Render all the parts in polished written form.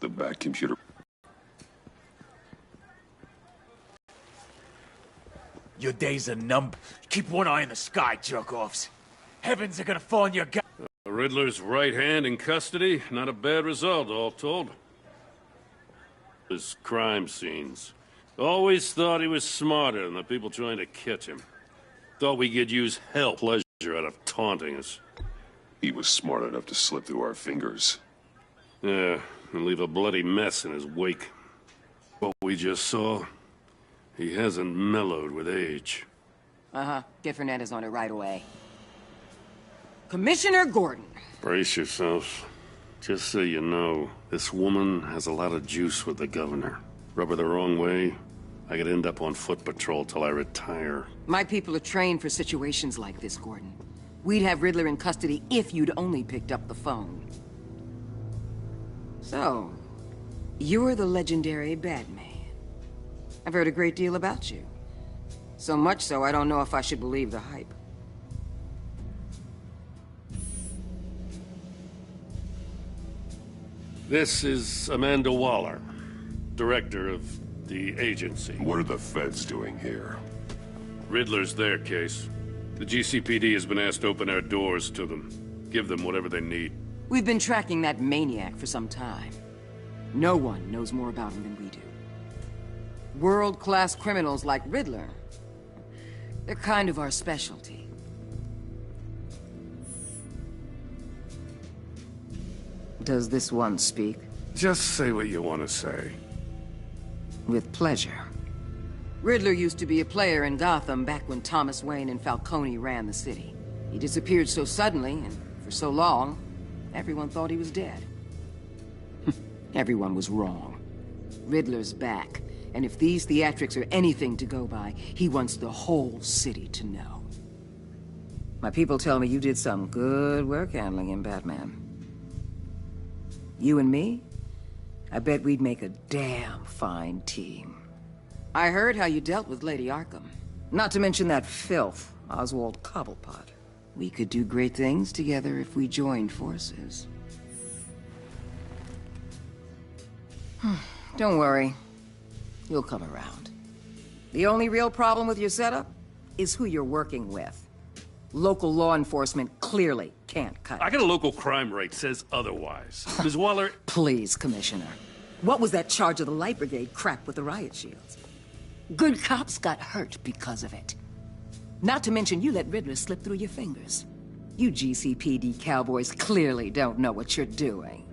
The back computer. Your days are numbered. Keep one eye in the sky, jerk-offs. Heavens are gonna fall on your The Riddler's right hand in custody, not a bad result, all told. His crime scenes. Always thought he was smarter than the people trying to catch him. Thought we could use hell pleasure out of taunting us. He was smart enough to slip through our fingers. Yeah, and leave a bloody mess in his wake. What we just saw, he hasn't mellowed with age. Get Fernandez on it right away. Commissioner Gordon. Brace yourselves. Just so you know, this woman has a lot of juice with the governor. Rub her the wrong way, I could end up on foot patrol till I retire. My people are trained for situations like this, Gordon. We'd have Riddler in custody if you'd only picked up the phone. So, you're the legendary Batman. I've heard a great deal about you. So much so, I don't know if I should believe the hype. This is Amanda Waller, director of the agency. What are the feds doing here? Riddler's their case. The GCPD has been asked to open our doors to them. Give them whatever they need. We've been tracking that maniac for some time. No one knows more about him than we do. World-class criminals like Riddler, they're kind of our specialty. Does this one speak? Just say what you want to say. With pleasure. Riddler used to be a player in Gotham back when Thomas Wayne and Falcone ran the city. He disappeared so suddenly, and for so long, everyone thought he was dead. Everyone was wrong. Riddler's back, and if these theatrics are anything to go by, he wants the whole city to know. My people tell me you did some good work handling him, Batman. You and me? I bet we'd make a damn fine team. I heard how you dealt with Lady Arkham. Not to mention that filth, Oswald Cobblepot. We could do great things together if we joined forces. Don't worry. You'll come around. The only real problem with your setup is who you're working with. Local law enforcement clearly can't cut it. I got a local crime rate says otherwise. Ms. Waller... Please, Commissioner. What was that charge of the Light Brigade crap with the riot shields? Good cops got hurt because of it. Not to mention you let Riddler slip through your fingers. You GCPD cowboys clearly don't know what you're doing.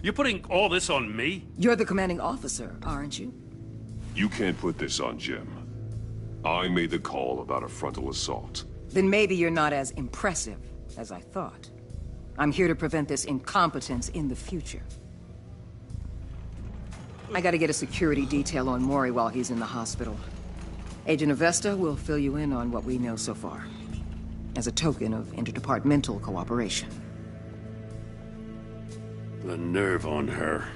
You're putting all this on me? You're the commanding officer, aren't you? You can't put this on Jim. I made the call about a frontal assault. Then maybe you're not as impressive as I thought. I'm here to prevent this incompetence in the future. I gotta get a security detail on Maury while he's in the hospital. Agent Avesta will fill you in on what we know so far, as a token of interdepartmental cooperation. The nerve on her.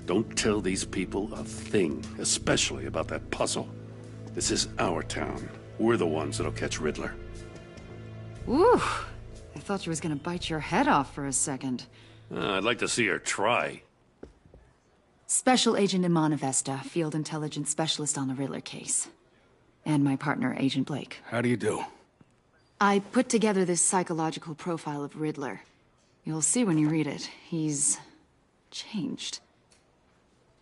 Don't tell these people a thing, especially about that puzzle. This is our town. We're the ones that'll catch Riddler. Ooh, I thought she was gonna bite your head off for a second. I'd like to see her try. Special Agent Iman Avesta, Field Intelligence Specialist on the Riddler case. And my partner, Agent Blake. How do you do? I put together this psychological profile of Riddler. You'll see when you read it. He's changed.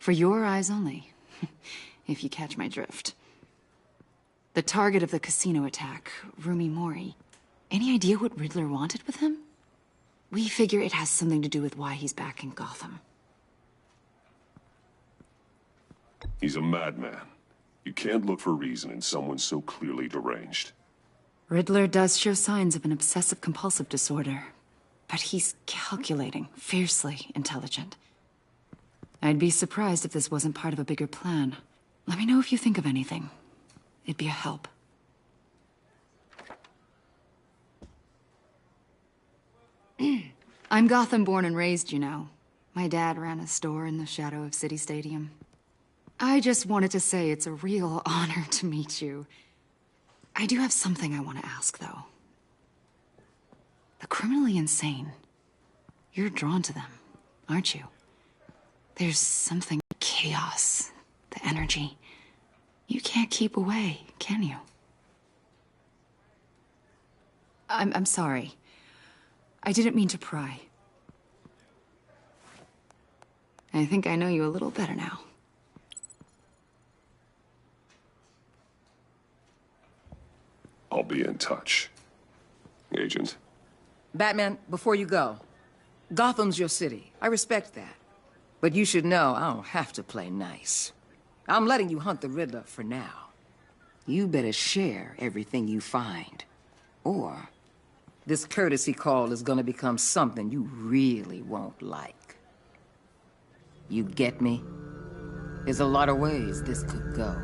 For your eyes only, if you catch my drift. The target of the casino attack, Rumi Mori. Any idea what Riddler wanted with him? We figure it has something to do with why he's back in Gotham. He's a madman. You can't look for reason in someone so clearly deranged. Riddler does show signs of an obsessive-compulsive disorder, but he's calculating, fiercely intelligent. I'd be surprised if this wasn't part of a bigger plan. Let me know if you think of anything. It'd be a help. I'm Gotham-born and raised, you know. My dad ran a store in the shadow of City Stadium. I just wanted to say it's a real honor to meet you. I do have something I want to ask, though. The criminally insane. You're drawn to them, aren't you? There's something chaos, the energy. You can't keep away, can you? I'm sorry. I didn't mean to pry. I think I know you a little better now. I'll be in touch. Agent. Batman, before you go, Gotham's your city. I respect that. But you should know I don't have to play nice. I'm letting you hunt the Riddler for now. You better share everything you find. Or this courtesy call is gonna become something you really won't like. You get me? There's a lot of ways this could go.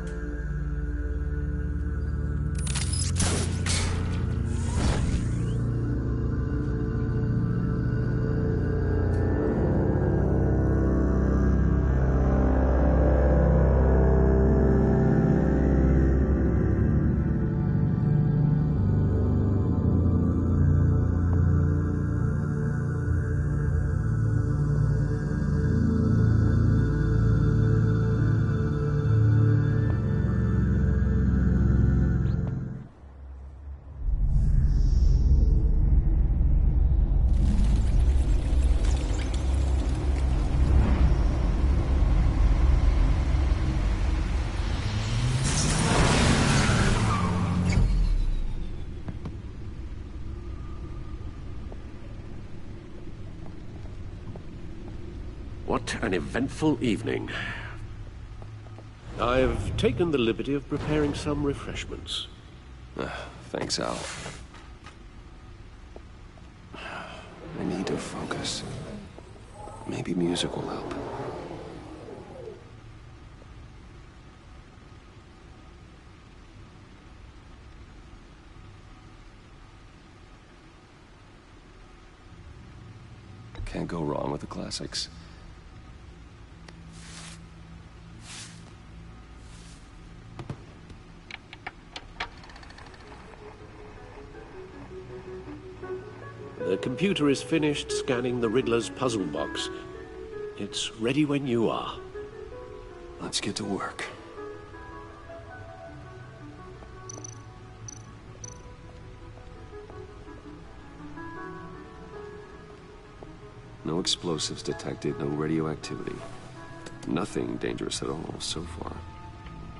What an eventful evening. I've taken the liberty of preparing some refreshments. Thanks, Al. I need to focus. Maybe music will help. Can't go wrong with the classics. The computer is finished scanning the Riddler's puzzle box. It's ready when you are. Let's get to work. No explosives detected, no radioactivity. Nothing dangerous at all so far.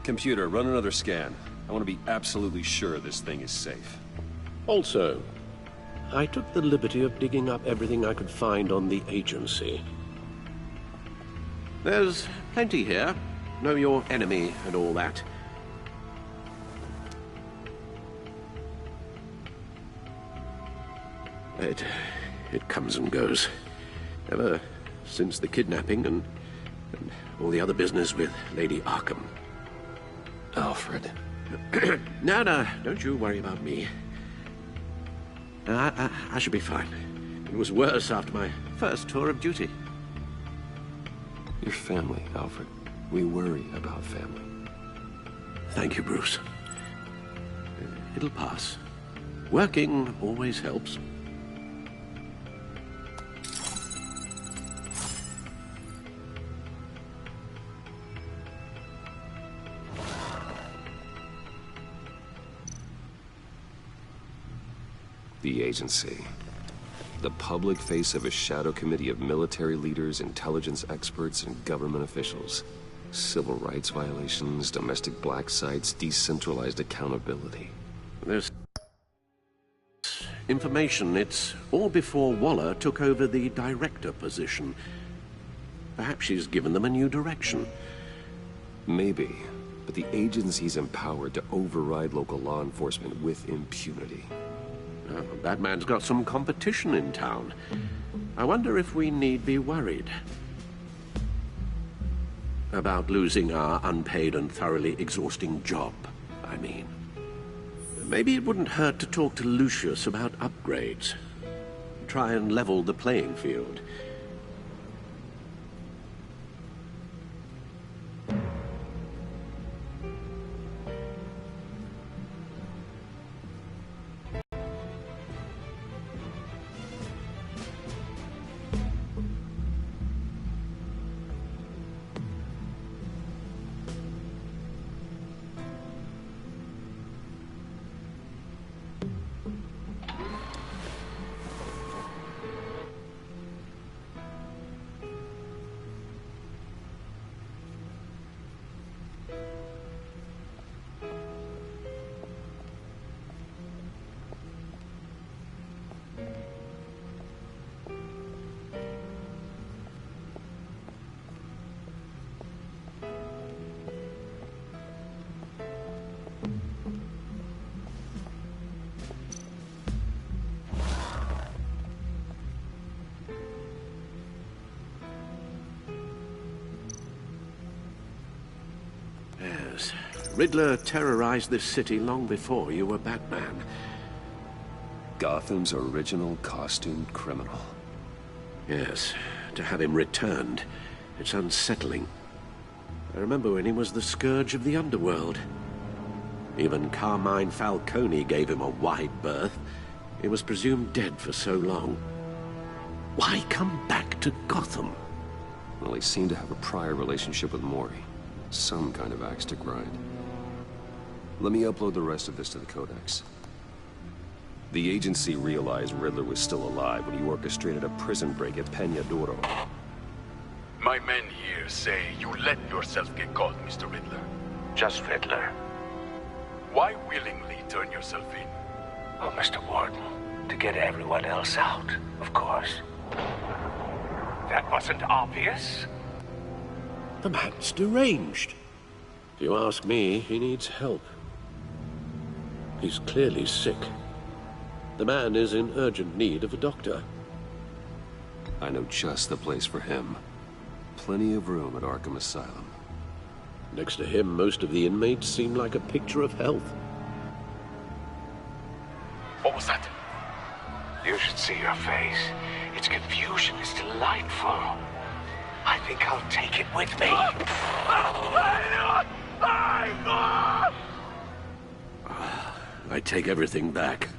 Computer, run another scan. I want to be absolutely sure this thing is safe. Also, I took the liberty of digging up everything I could find on the agency. There's plenty here. Know your enemy and all that. It comes and goes. Ever since the kidnapping and all the other business with Lady Arkham. Alfred. No, don't you worry about me. I should be fine. It was worse after my first tour of duty. Your family, Alfred. We worry about family. Thank you, Bruce. It'll pass. Working always helps. The agency. The public face of a shadow committee of military leaders, intelligence experts, and government officials. Civil rights violations, domestic black sites, decentralized accountability. There's information. It's all before Waller took over the director position. Perhaps she's given them a new direction. Maybe, but the agency's empowered to override local law enforcement with impunity. Batman's got some competition in town. I wonder if we need be worried about losing our unpaid and thoroughly exhausting job, I mean. Maybe it wouldn't hurt to talk to Lucius about upgrades. Try and level the playing field. Yes. Riddler terrorized this city long before you were Batman. Gotham's original costumed criminal. Yes. To have him returned, it's unsettling. I remember when he was the scourge of the underworld. Even Carmine Falcone gave him a wide berth. He was presumed dead for so long. Why come back to Gotham? Well, he seemed to have a prior relationship with Mori. Some kind of axe to grind. Let me upload the rest of this to the Codex. The agency realized Riddler was still alive when he orchestrated a prison break at Peña Duro. My men here say you let yourself get caught, Mr. Riddler. Just Riddler. Why willingly turn yourself in? Oh, Mr. Warden, to get everyone else out, of course. That wasn't obvious. The man's deranged. If you ask me, he needs help. He's clearly sick. The man is in urgent need of a doctor. I know just the place for him. Plenty of room at Arkham Asylum. Next to him, most of the inmates seem like a picture of health. What was that? You should see your face. Its confusion is delightful. I think I'll take it with me. I take everything back.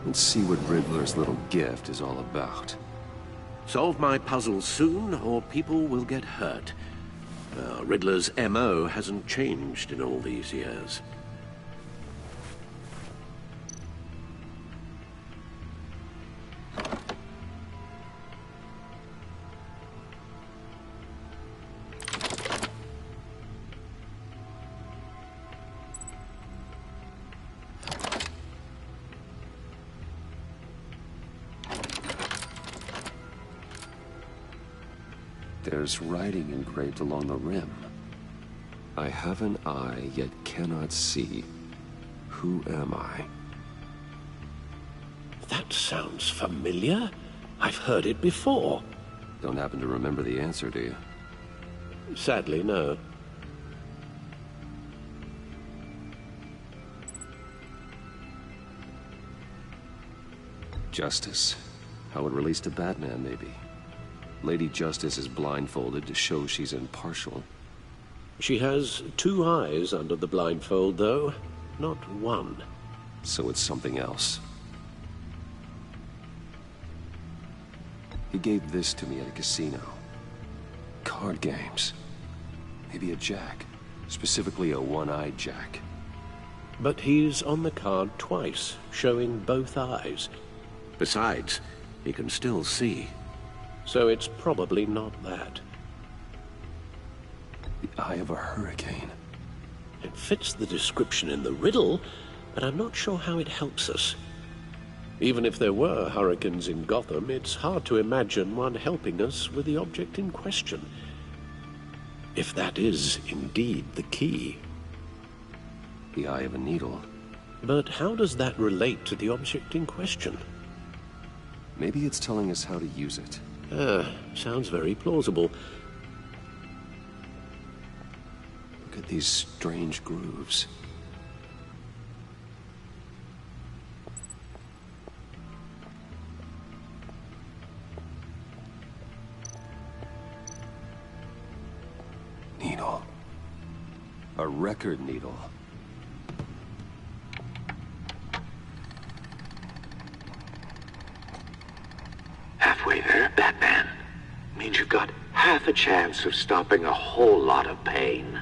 Let's see what Riddler's little gift is all about. Solve my puzzle soon, or people will get hurt. Riddler's MO hasn't changed in all these years. There's writing engraved along the rim. I have an eye, yet cannot see. Who am I? That sounds familiar. I've heard it before. Don't happen to remember the answer, do you? Sadly, no. Justice. How it relates to Batman, maybe. Lady Justice is blindfolded to show she's impartial. She has two eyes under the blindfold, though, not one. So it's something else. He gave this to me at a casino. Card games. Maybe a jack. Specifically a one-eyed jack. But he's on the card twice, showing both eyes. Besides, he can still see. So it's probably not that. The eye of a hurricane. It fits the description in the riddle, but I'm not sure how it helps us. Even if there were hurricanes in Gotham, it's hard to imagine one helping us with the object in question. If that is indeed the key. The eye of a needle. But how does that relate to the object in question? Maybe it's telling us how to use it. Sounds very plausible. Look at these strange grooves. Needle. A record needle. Halfway there, Batman. Means you've got half a chance of stopping a whole lot of pain.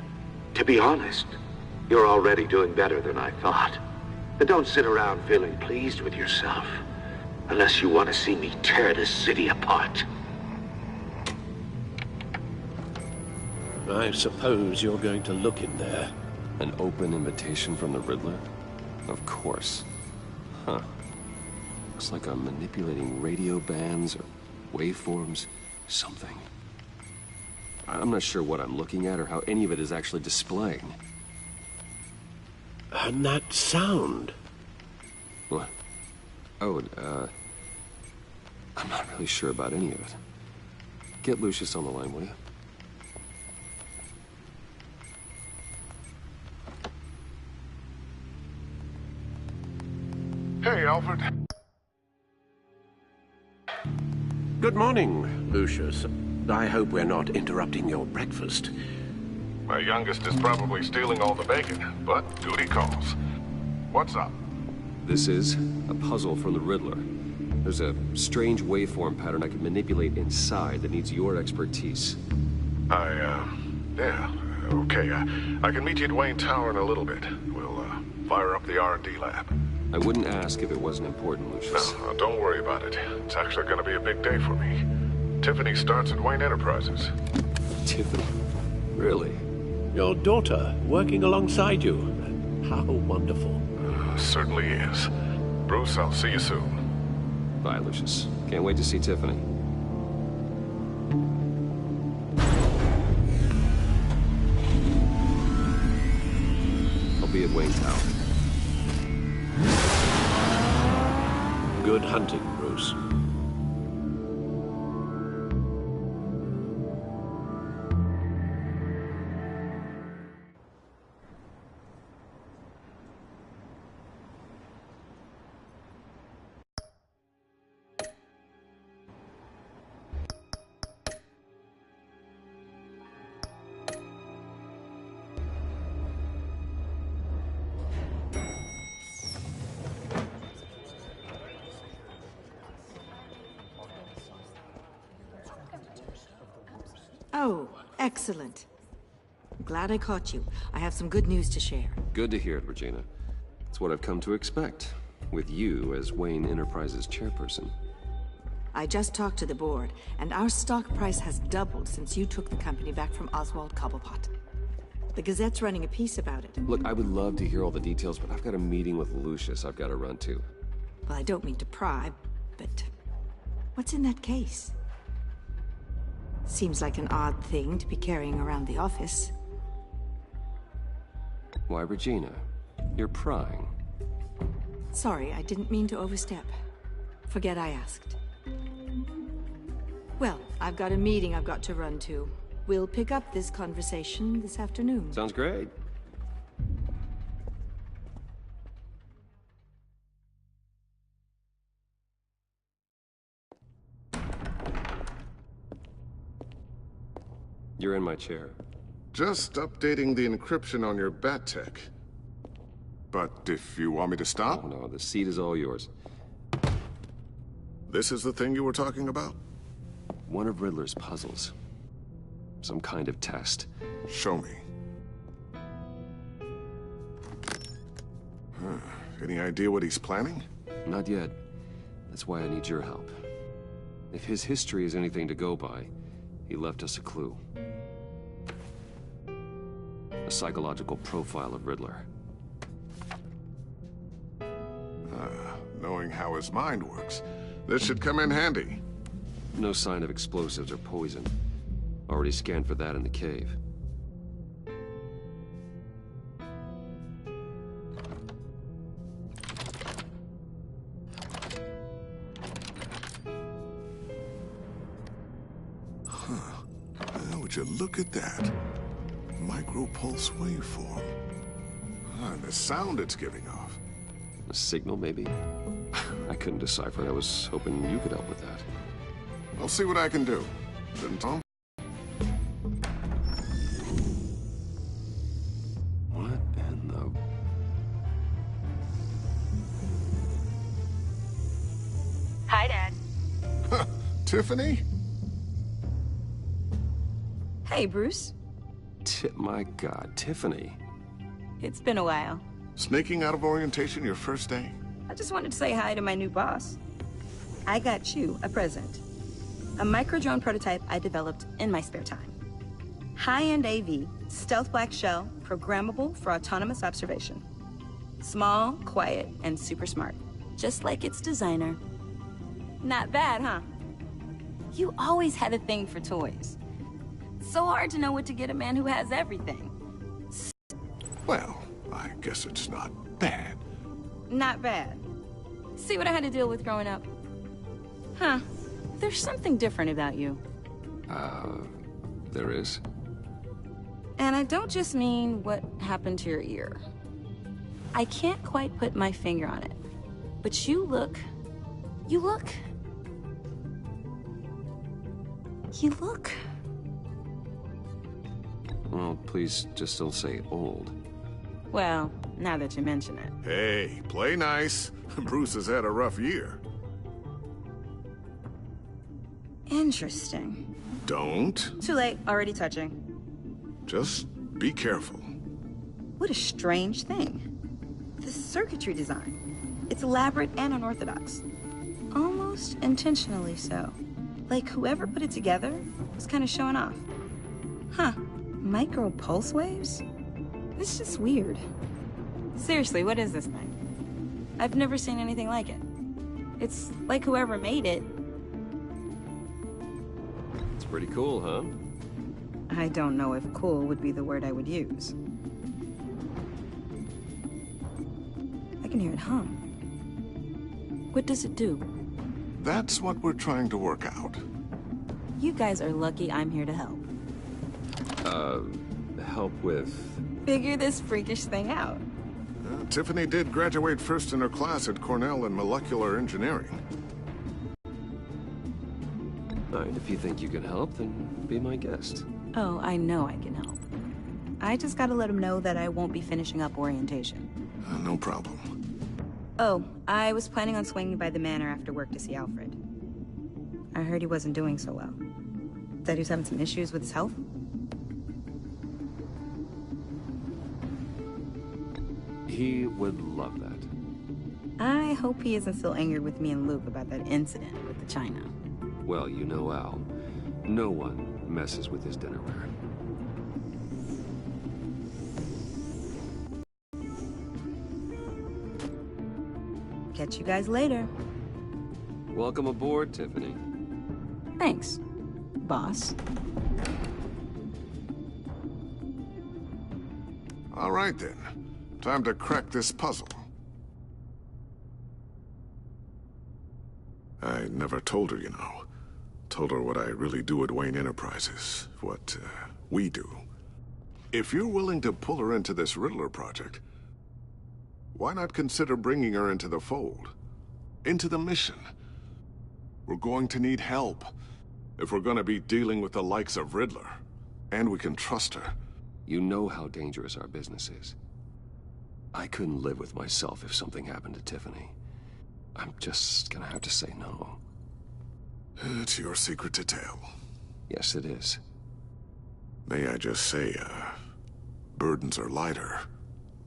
To be honest, you're already doing better than I thought. But don't sit around feeling pleased with yourself. Unless you want to see me tear this city apart. I suppose you're going to look in there. An open invitation from the Riddler? Of course. Huh. Looks like I'm manipulating radio bands or waveforms. Something. I'm not sure what I'm looking at or how any of it is actually displaying. And that sound. What? Oh, I'm not really sure about any of it. Get Lucius on the line, will you? Hey, Alfred. Good morning, Lucius. I hope we're not interrupting your breakfast. My youngest is probably stealing all the bacon, but duty calls. What's up? This is a puzzle from the Riddler. There's a strange waveform pattern I can manipulate inside that needs your expertise. Yeah, okay. I can meet you at Wayne Tower in a little bit. We'll, fire up the R&D lab. I wouldn't ask if it wasn't important, Lucius. No, don't worry about it. It's actually gonna be a big day for me. Tiffany starts at Wayne Enterprises. Tiffany? Really? Your daughter, working alongside you. How wonderful. Certainly is. Bruce, I'll see you soon. Bye, Lucius. Can't wait to see Tiffany. I'll be at Wayne Tower. Good hunting, Bruce. Oh, excellent. I'm glad I caught you. I have some good news to share. Good to hear it, Regina. It's what I've come to expect, with you as Wayne Enterprises chairperson. I just talked to the board, and our stock price has doubled since you took the company back from Oswald Cobblepot. The Gazette's running a piece about it. Look, I would love to hear all the details, but I've got a meeting with Lucius I've got to run to. Well, I don't mean to pry, but what's in that case? Seems like an odd thing to be carrying around the office. Why, Regina? You're prying. Sorry, I didn't mean to overstep. Forget I asked. Well, I've got a meeting I've got to run to. We'll pick up this conversation this afternoon. Sounds great. You're in my chair. Just updating the encryption on your Bat-Tech. But if you want me to stop? Oh, no, the seat is all yours. This is the thing you were talking about? One of Riddler's puzzles. Some kind of test. Show me. Any idea what he's planning? Not yet. That's why I need your help. If his history is anything to go by, he left us a clue. A psychological profile of Riddler. Knowing how his mind works, this should come in handy. No sign of explosives or poison. Already scanned for that in the cave. Would you look at that? Micro-pulse waveform. And the sound it's giving off. A signal, maybe? I couldn't decipher it. I was hoping you could help with that. I'll see what I can do. Didn't Tom? What in the... Hi, Dad. Tiffany? Hey, Bruce. My God, Tiffany. It's been a while. Sneaking out of orientation your first day? I just wanted to say hi to my new boss. I got you a present. A micro-drone prototype I developed in my spare time. High-end AV, stealth black shell, programmable for autonomous observation. Small, quiet, and super smart. Just like its designer. Not bad, huh? You always had a thing for toys. So hard to know what to get a man who has everything. Well, I guess it's not bad. Not bad. See what I had to deal with growing up? Huh. There's something different about you. There is? And I don't just mean what happened to your ear. I can't quite put my finger on it. But you look... Well, please just don't say old. Well, now that you mention it. Hey, play nice. Bruce has had a rough year. Interesting. Don't. Too late, already touching. Just be careful. What a strange thing. The circuitry design. It's elaborate and unorthodox. Almost intentionally so. Like whoever put it together was kind of showing off. Huh. Micro pulse waves? It's just weird. Seriously, what is this thing? I've never seen anything like it. It's like whoever made it. It's pretty cool, huh? I don't know if cool would be the word I would use. I can hear it hum. What does it do? That's what we're trying to work out. You guys are lucky I'm here to help. Help with... Figure this freakish thing out. Tiffany did graduate first in her class at Cornell in molecular engineering. All right, if you think you can help, then be my guest. Oh, I know I can help. I just gotta let him know that I won't be finishing up orientation. No problem. Oh, I was planning on swinging by the manor after work to see Alfred. I heard he wasn't doing so well. That he was having some issues with his health. He would love that. I hope he isn't still angered with me and Luke about that incident with the china. Well, you know Al. No one messes with his dinnerware. Catch you guys later. Welcome aboard, Tiffany. Thanks, boss. All right, then. Time to crack this puzzle. I never told her, you know. Told her what I really do at Wayne Enterprises. What, we do. If you're willing to pull her into this Riddler project, why not consider bringing her into the fold? Into the mission? We're going to need help. If we're gonna be dealing with the likes of Riddler. And we can trust her. You know how dangerous our business is. I couldn't live with myself if something happened to Tiffany. I'm just gonna have to say no. It's your secret to tell. Yes, it is. May I just say, burdens are lighter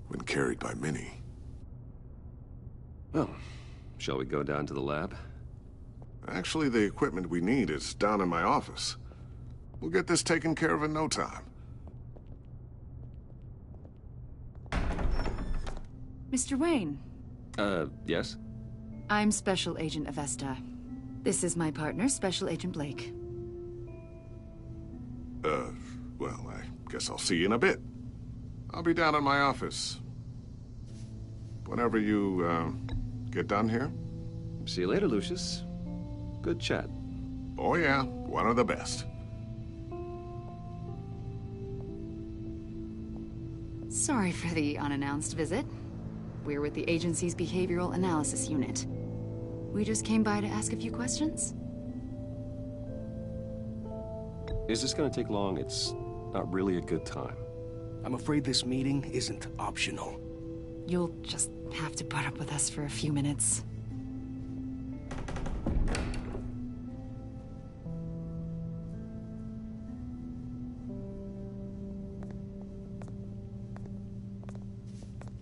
when carried by many. Well, shall we go down to the lab? Actually, the equipment we need is down in my office. We'll get this taken care of in no time. Mr. Wayne. Yes? I'm Special Agent Avesta. This is my partner, Special Agent Blake. Well, I guess I'll see you in a bit. I'll be down in my office. Whenever you, get done here. See you later, Lucius. Good chat. Oh yeah, one of the best. Sorry for the unannounced visit. We're with the agency's Behavioral Analysis Unit. We just came by to ask a few questions. Is this gonna take long? It's not really a good time. I'm afraid this meeting isn't optional. You'll just have to put up with us for a few minutes.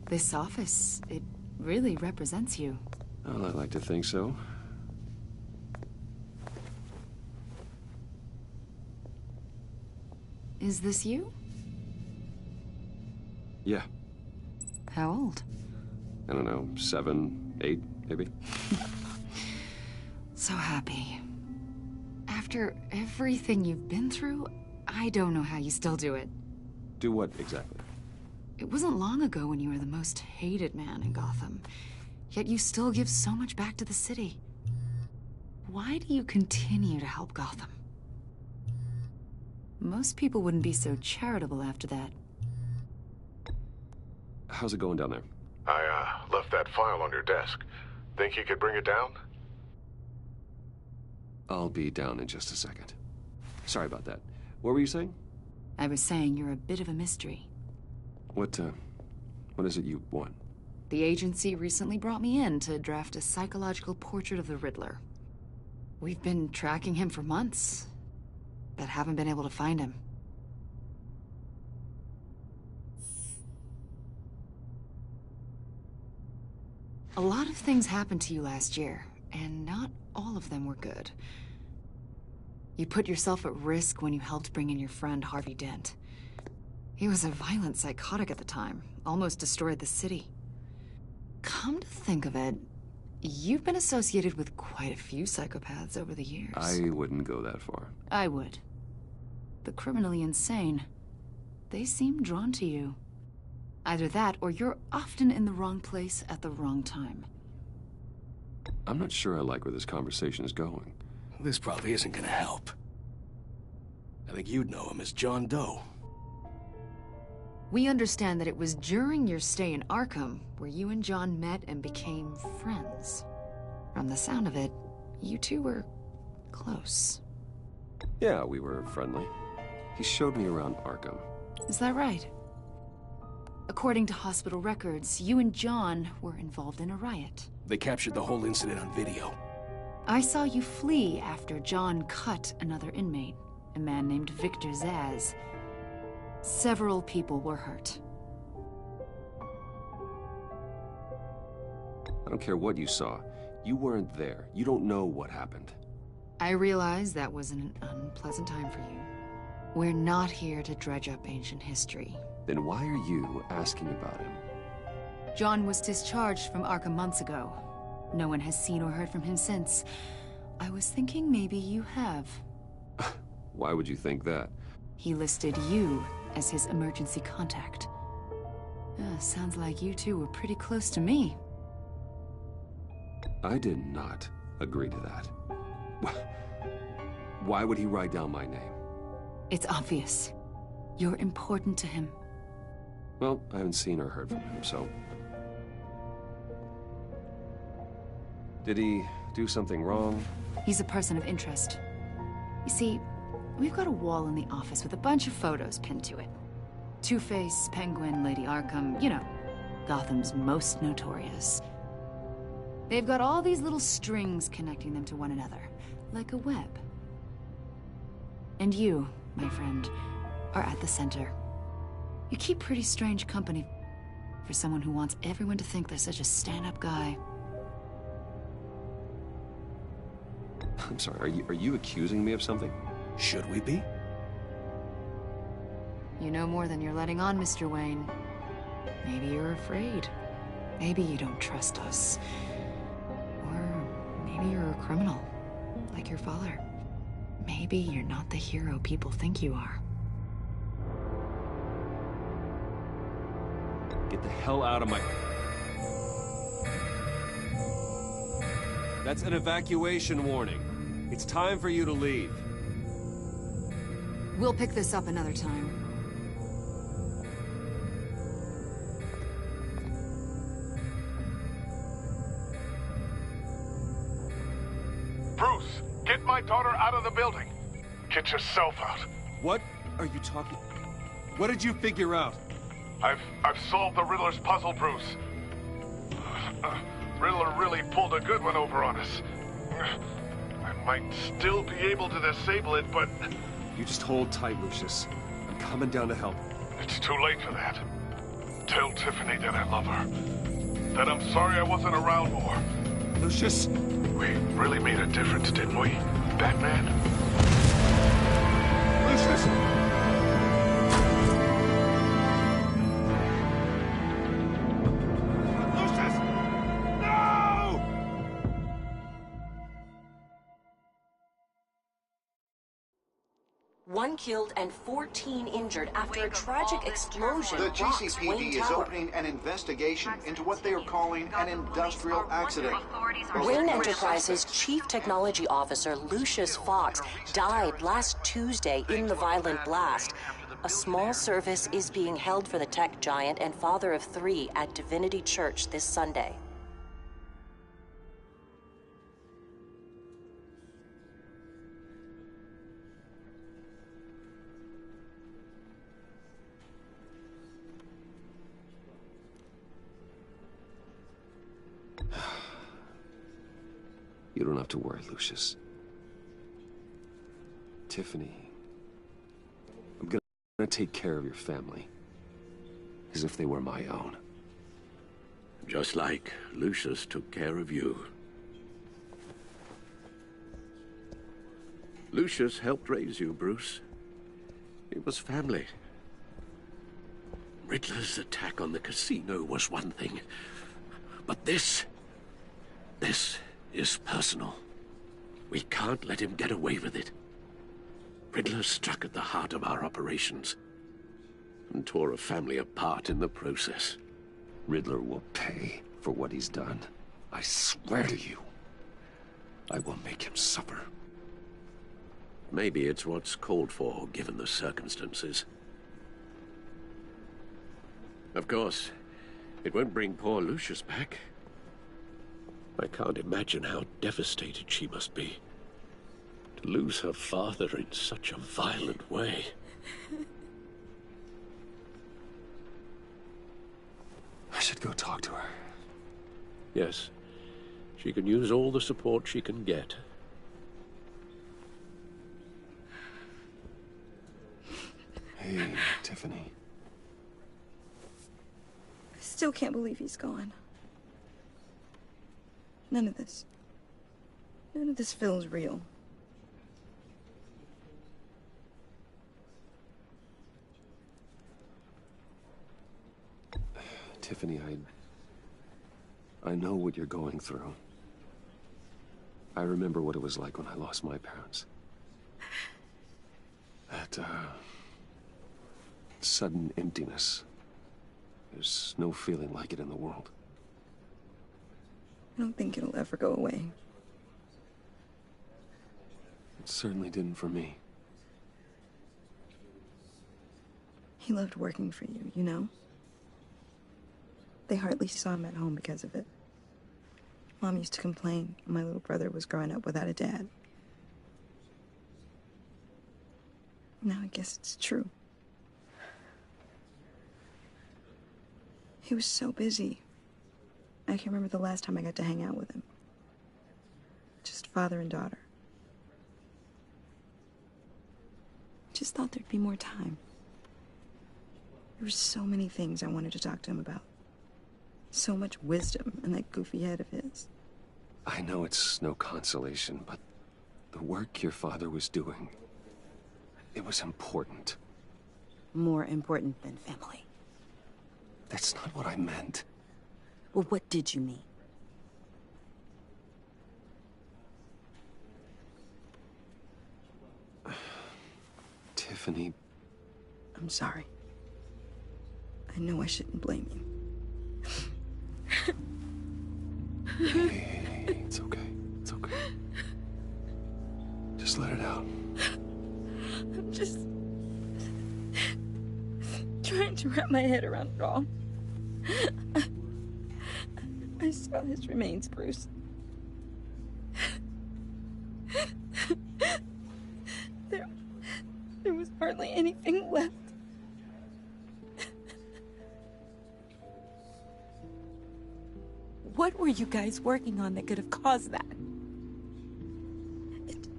This office, it really represents you. Well, I'd like to think so. Is this you? Yeah. How old? I don't know, 7, 8, maybe? So happy. After everything you've been through, I don't know how you still do it. Do what, exactly? It wasn't long ago when you were the most hated man in Gotham. Yet you still give so much back to the city. Why do you continue to help Gotham? Most people wouldn't be so charitable after that. How's it going down there? I, left that file on your desk. Think you could bring it down? I'll be down in just a second. Sorry about that. What were you saying? I was saying you're a bit of a mystery. What is it you want? The agency recently brought me in to draft a psychological portrait of the Riddler. We've been tracking him for months, but haven't been able to find him. A lot of things happened to you last year, and not all of them were good. You put yourself at risk when you helped bring in your friend Harvey Dent. He was a violent psychotic at the time, almost destroyed the city. Come to think of it, you've been associated with quite a few psychopaths over the years. I wouldn't go that far. I would. The criminally insane, they seem drawn to you. Either that, or you're often in the wrong place at the wrong time. I'm not sure I like where this conversation is going. This probably isn't gonna help. I think you'd know him as John Doe. We understand that it was during your stay in Arkham where you and John met and became friends. From the sound of it, you two were close. Yeah, we were friendly. He showed me around Arkham. Is that right? According to hospital records, you and John were involved in a riot. They captured the whole incident on video. I saw you flee after John cut another inmate, a man named Victor Zsasz. Several people were hurt. I don't care what you saw. You weren't there. You don't know what happened. I realize that was an unpleasant time for you. We're not here to dredge up ancient history. Then why are you asking about him? John was discharged from Arkham months ago. No one has seen or heard from him since. I was thinking maybe you have. Why would you think that? He listed you as his emergency contact. Sounds like you two were pretty close to me. I did not agree to that. Why would he write down my name? It's obvious. You're important to him. Well, I haven't seen or heard from him, so... Did he do something wrong? He's a person of interest. You see, we've got a wall in the office with a bunch of photos pinned to it. Two-Face, Penguin, Lady Arkham, you know, Gotham's most notorious. They've got all these little strings connecting them to one another, like a web. And you, my friend, are at the center. You keep pretty strange company for someone who wants everyone to think they're such a stand-up guy. I'm sorry, are you accusing me of something? Should we be? You know more than you're letting on, Mr. Wayne. Maybe you're afraid. Maybe you don't trust us. Or maybe you're a criminal, like your father. Maybe you're not the hero people think you are. Get the hell out of my... That's an evacuation warning. It's time for you to leave. We'll pick this up another time. Bruce, get my daughter out of the building. Get yourself out. What are you talking... What did you figure out? I've solved the Riddler's puzzle, Bruce. Riddler really pulled a good one over on us. I might still be able to disable it, but... You just hold tight, Lucius. I'm coming down to help. It's too late for that. Tell Tiffany that I love her. That I'm sorry I wasn't around more. Lucius! We really made a difference, didn't we, Batman? Lucius! One killed and 14 injured after a tragic explosion. The rocks GCPD Wayne is Tower. opening an investigation into what they are calling an industrial accident. Wayne Enterprises' chief technology officer, Lucius Fox, died last Tuesday in the violent blast. A small service is being held for the tech giant and father of 3 at Divinity Church this Sunday. You don't have to worry, Lucius. Tiffany, I'm gonna take care of your family. As if they were my own. Just like Lucius took care of you. Lucius helped raise you, Bruce. It was family. Riddler's attack on the casino was one thing. But this is personal. We can't let him get away with it. Riddler struck at the heart of our operations and tore a family apart in the process. Riddler will pay for what he's done. I swear to you. I will make him suffer. Maybe it's what's called for, given the circumstances. Of course, it won't bring poor Lucius back. I can't imagine how devastated she must be. To lose her father in such a violent way. I should go talk to her. Yes, she can use all the support she can get. Hey, Tiffany. I still can't believe he's gone. None of this feels real. Tiffany, I know what you're going through. I remember what it was like when I lost my parents. That, sudden emptiness. There's no feeling like it in the world. I don't think it'll ever go away. It certainly didn't for me. He loved working for you, you know? They hardly saw him at home because of it. Mom used to complain my little brother was growing up without a dad. Now I guess it's true. He was so busy. I can't remember the last time I got to hang out with him. Just father and daughter. Just thought there'd be more time. There were so many things I wanted to talk to him about. So much wisdom in that goofy head of his. I know it's no consolation, but the work your father was doing, it was important. More important than family. That's not what I meant. Well, what did you mean? Tiffany. I'm sorry. I know I shouldn't blame you. Hey, it's okay. It's okay. Just let it out. I'm just trying to wrap my head around it all. I saw his remains, Bruce. There was hardly anything left. What were you guys working on that could have caused that?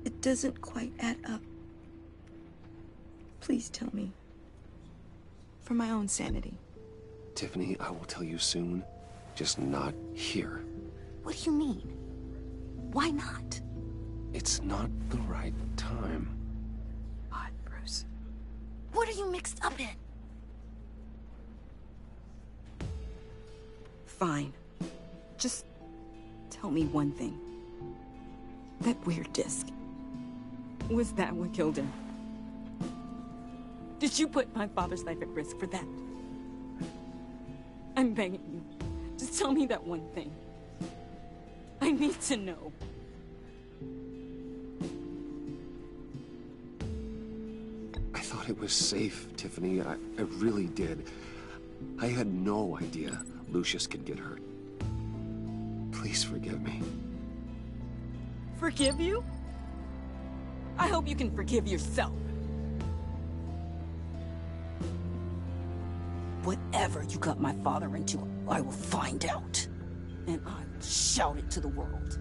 It doesn't quite add up. Please tell me. For my own sanity. Tiffany, I will tell you soon. Just not here. What do you mean? Why not? It's not the right time. God, Bruce. What are you mixed up in? Fine. Just tell me one thing. That weird disc. Was that what killed him? Did you put my father's life at risk for that? I'm begging you. Just tell me that one thing. I need to know. I thought it was safe, Tiffany. I really did. I had no idea Lucius could get hurt. Please forgive me. Forgive you? I hope you can forgive yourself. Whatever you got my father into, I will find out. And I will shout it to the world.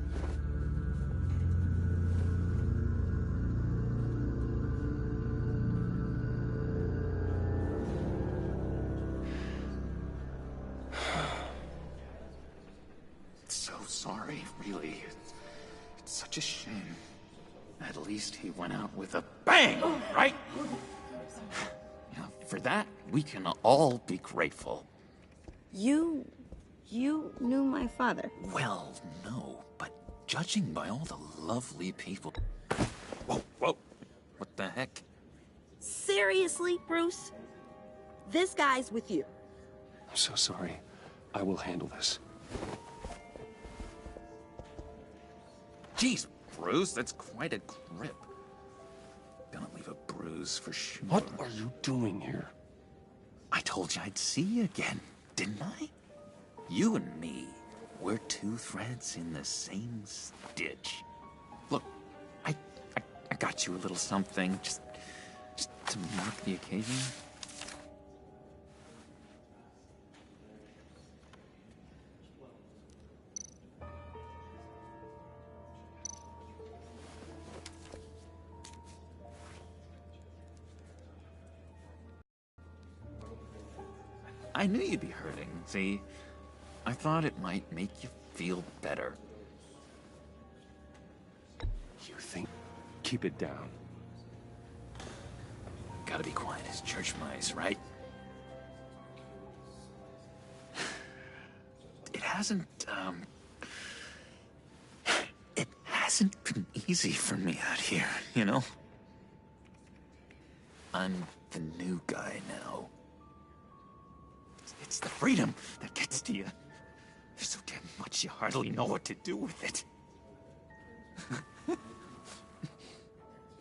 So sorry, really. It's such a shame. At least he went out with a bang, right? Yeah, for that, we can all be grateful. You knew my father? Well, no, but judging by all the lovely people... Whoa, whoa, what the heck? Seriously, Bruce? This guy's with you. I'm so sorry. I will handle this. Jeez, Bruce, that's quite a grip. Gonna leave a bruise for sure. What are you doing here? I told you I'd see you again, didn't I? You and me, we're two threads in the same stitch. Look, I got you a little something, just to mark the occasion. I knew you'd be hurting, see? I thought it might make you feel better. You think? Keep it down. Gotta be quiet as church mice, right? It hasn't been easy for me out here, you know? I'm the new guy now. It's the freedom that gets to you. There's so damn much you hardly know what to do with it.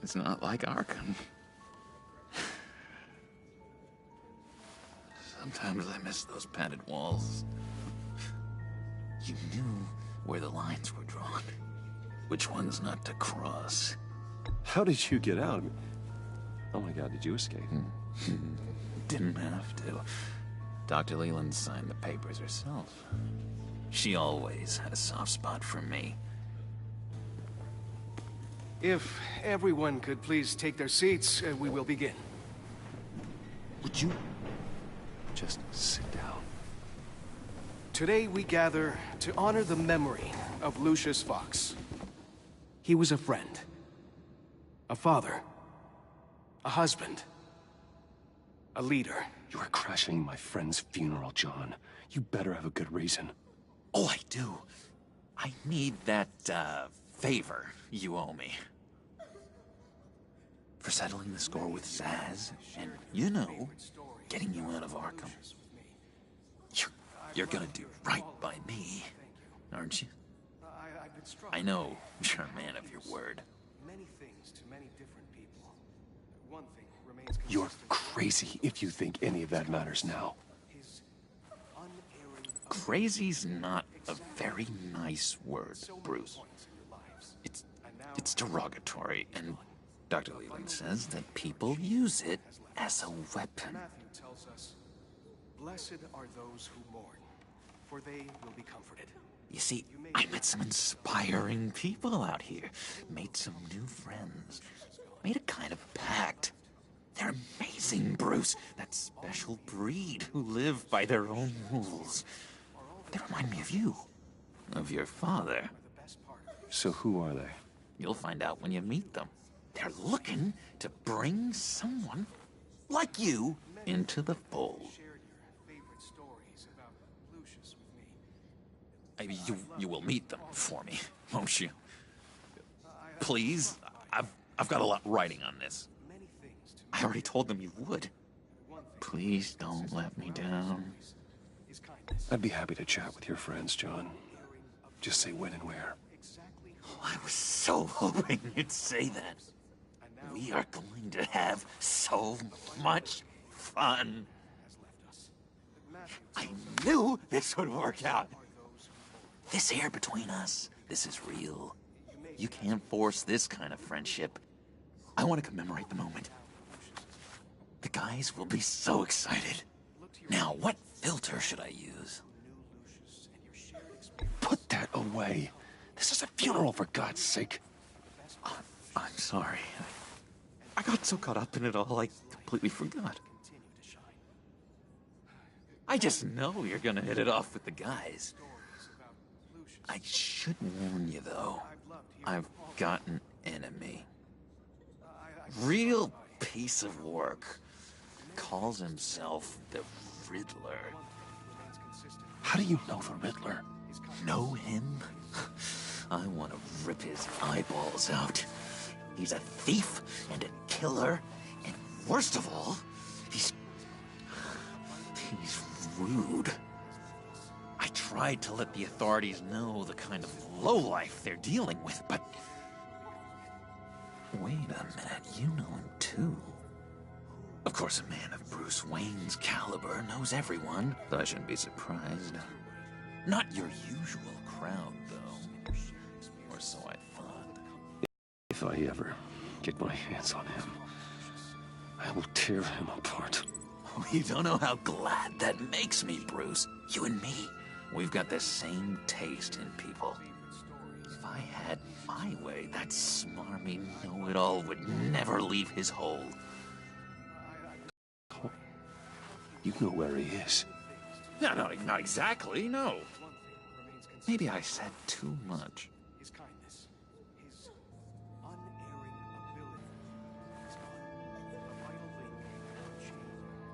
It's not like Arkham. Sometimes I miss those padded walls. You knew where the lines were drawn. Which ones not to cross. How did you get out? Oh my God, did you escape? Didn't have to. Dr. Leland signed the papers herself. She always had a soft spot for me. If everyone could please take their seats, we will begin. Would you just sit down? Today we gather to honor the memory of Lucius Fox. He was a friend, a father, a husband, a leader. You are crashing my friend's funeral, John. You better have a good reason. Oh, I do. I need that, favor you owe me. For settling the score with Zaz, and, you know, getting you out of Arkham. You're gonna do right by me, aren't you? I know you're a man of your word. Many things to many different people. One thing remains You're crazy if you think any of that matters now. Crazy's not a very nice word, Bruce. It's derogatory, and Dr. Leland says that people use it as a weapon. Matthew tells us, "Blessed are those who mourn, for they will be comforted." You see, I met some inspiring people out here. Made some new friends. Made a kind of pact. They're amazing, Bruce. That special breed who live by their own rules. They remind me of you. Of your father. So who are they? You'll find out when you meet them. They're looking to bring someone like you into the fold. You will meet them for me, won't you? Please, I've got a lot writing on this. I already told them you would. Please don't let me down. I'd be happy to chat with your friends, John. Just say when and where. Oh, I was so hoping you'd say that. We are going to have so much fun. I knew this would work out. This air between us, this is real. You can't force this kind of friendship. I want to commemorate the moment. The guys will be so excited. Now, what filter should I use? Put that away. This is a funeral, for God's sake. I'm sorry. I got so caught up in it all, I completely forgot. I just know you're gonna hit it off with the guys. I should warn you, though. I've got an enemy. Real piece of work. Calls himself the Riddler. How do you know the Riddler? Know him? I want to rip his eyeballs out. He's a thief and a killer, and worst of all, he's rude. I tried to let the authorities know the kind of lowlife they're dealing with, but... Wait a minute, you know him too. Of course, a man of Bruce Wayne's caliber knows everyone, so I shouldn't be surprised. Not your usual crowd, though. Or so I thought. If I ever get my hands on him, I will tear him apart. Oh, you don't know how glad that makes me, Bruce. You and me, we've got the same taste in people. If I had my way, that smarmy know-it-all would never leave his hole. You know where he is. No, not exactly, no. Maybe I said too much. His kindness, his unerring ability is gone. The vital link chain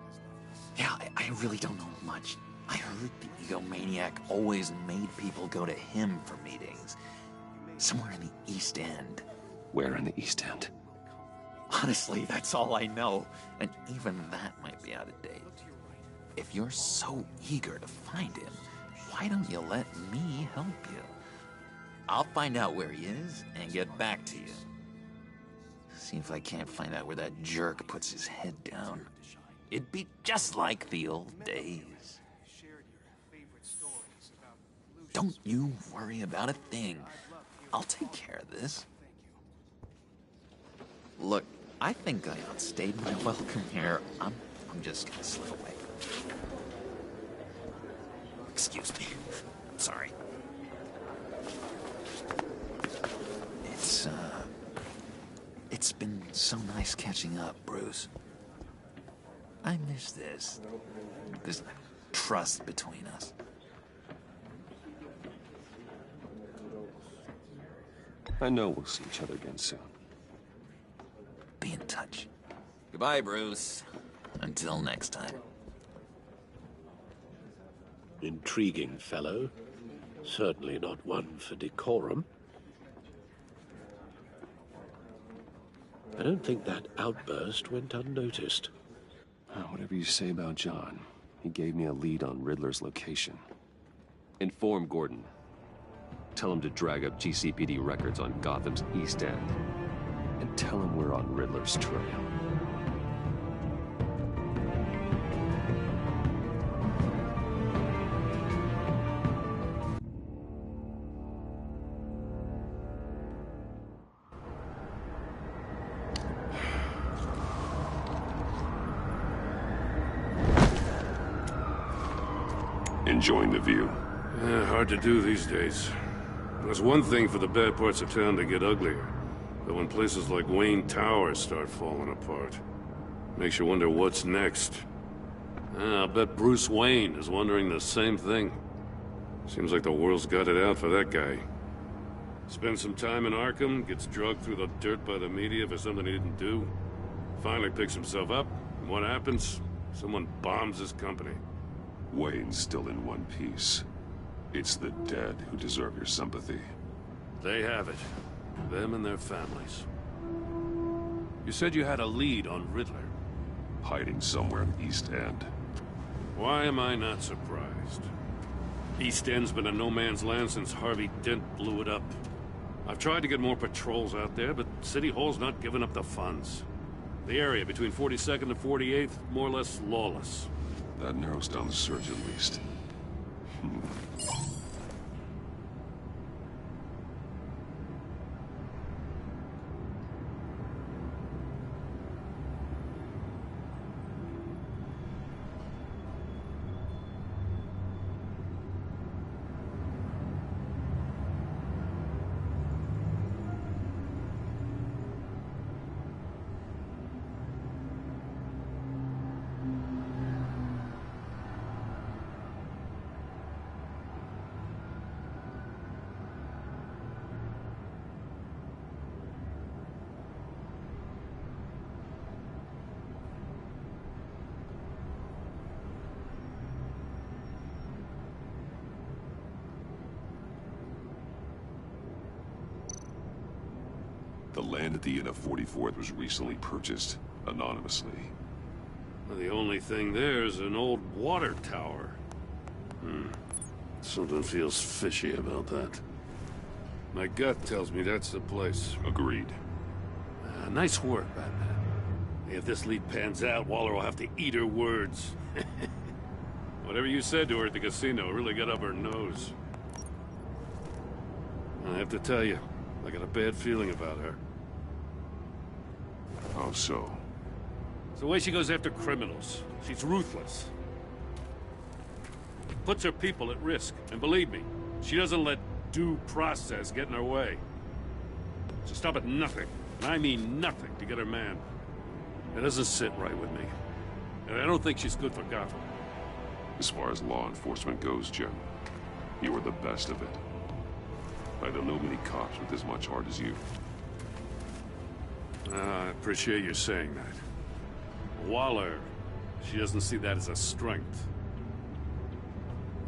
has left us. Yeah, I really don't know much. I heard the egomaniac always made people go to him for meetings. Somewhere in the East End. Where in the East End? Honestly, that's all I know. And even that might be out of date. If you're so eager to find him, why don't you let me help you? I'll find out where he is and get back to you. See if I can't find out where that jerk puts his head down. It'd be just like the old days. Don't you worry about a thing. I'll take care of this. Look, I think I outstayed my welcome here. I'm just gonna slip away. Excuse me. I'm sorry. It's, So nice catching up, Bruce. I miss this. This trust between us. I know we'll see each other again soon. Be in touch. Goodbye, Bruce. Until next time. Intriguing fellow. Certainly not one for decorum. I don't think that outburst went unnoticed. Whatever you say about John, he gave me a lead on Riddler's location. Inform Gordon. Tell him to drag up GCPD records on Gotham's East End. And tell him we're on Riddler's trail. Enjoying the view? Hard to do these days. There's one thing for the bad parts of town to get uglier. But when places like Wayne Tower start falling apart, makes you wonder what's next. I'll bet Bruce Wayne is wondering the same thing. Seems like the world's got it out for that guy. Spends some time in Arkham, gets drugged through the dirt by the media for something he didn't do. Finally picks himself up, and what happens? Someone bombs his company. Wayne's still in one piece. It's the dead who deserve your sympathy. They have it. Them and their families. You said you had a lead on Riddler. Hiding somewhere in East End. Why am I not surprised? East End's been a no-man's land since Harvey Dent blew it up. I've tried to get more patrols out there, but City Hall's not giving up the funds. The area between 42nd and 48th, more or less lawless. That narrows down the search at least. The land at the end of 44th was recently purchased, anonymously. Well, the only thing there is an old water tower. Something feels fishy about that. My gut tells me that's the place. Agreed. Nice work, Batman. If this lead pans out, Waller will have to eat her words. Whatever you said to her at the casino really got up her nose. I have to tell you, I got a bad feeling about her. How so? It's the way she goes after criminals. She's ruthless. Puts her people at risk. And believe me, she doesn't let due process get in her way. She'll stop at nothing, and I mean nothing, to get her man. It doesn't sit right with me. And I don't think she's good for Gotham. As far as law enforcement goes, Jim, you are the best of it. I don't know many cops with as much heart as you. I appreciate you saying that. Waller, she doesn't see that as a strength.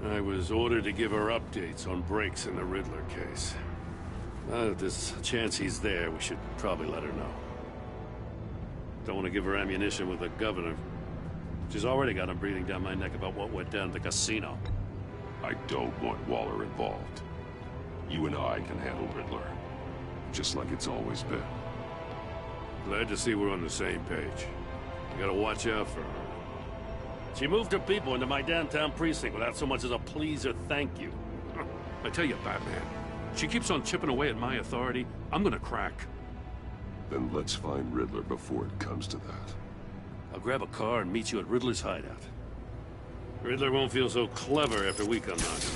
I was ordered to give her updates on breaks in the Riddler case. If there's a chance he's there, we should probably let her know. Don't want to give her ammunition with the governor. She's already got him breathing down my neck about what went down at the casino. I don't want Waller involved. You and I can handle Riddler, just like it's always been. Glad to see we're on the same page. You gotta watch out for her. She moved her people into my downtown precinct without so much as a please or thank you. I tell you, Batman, she keeps on chipping away at my authority, I'm gonna crack. Then let's find Riddler before it comes to that. I'll grab a car and meet you at Riddler's hideout. Riddler won't feel so clever after we come knocking.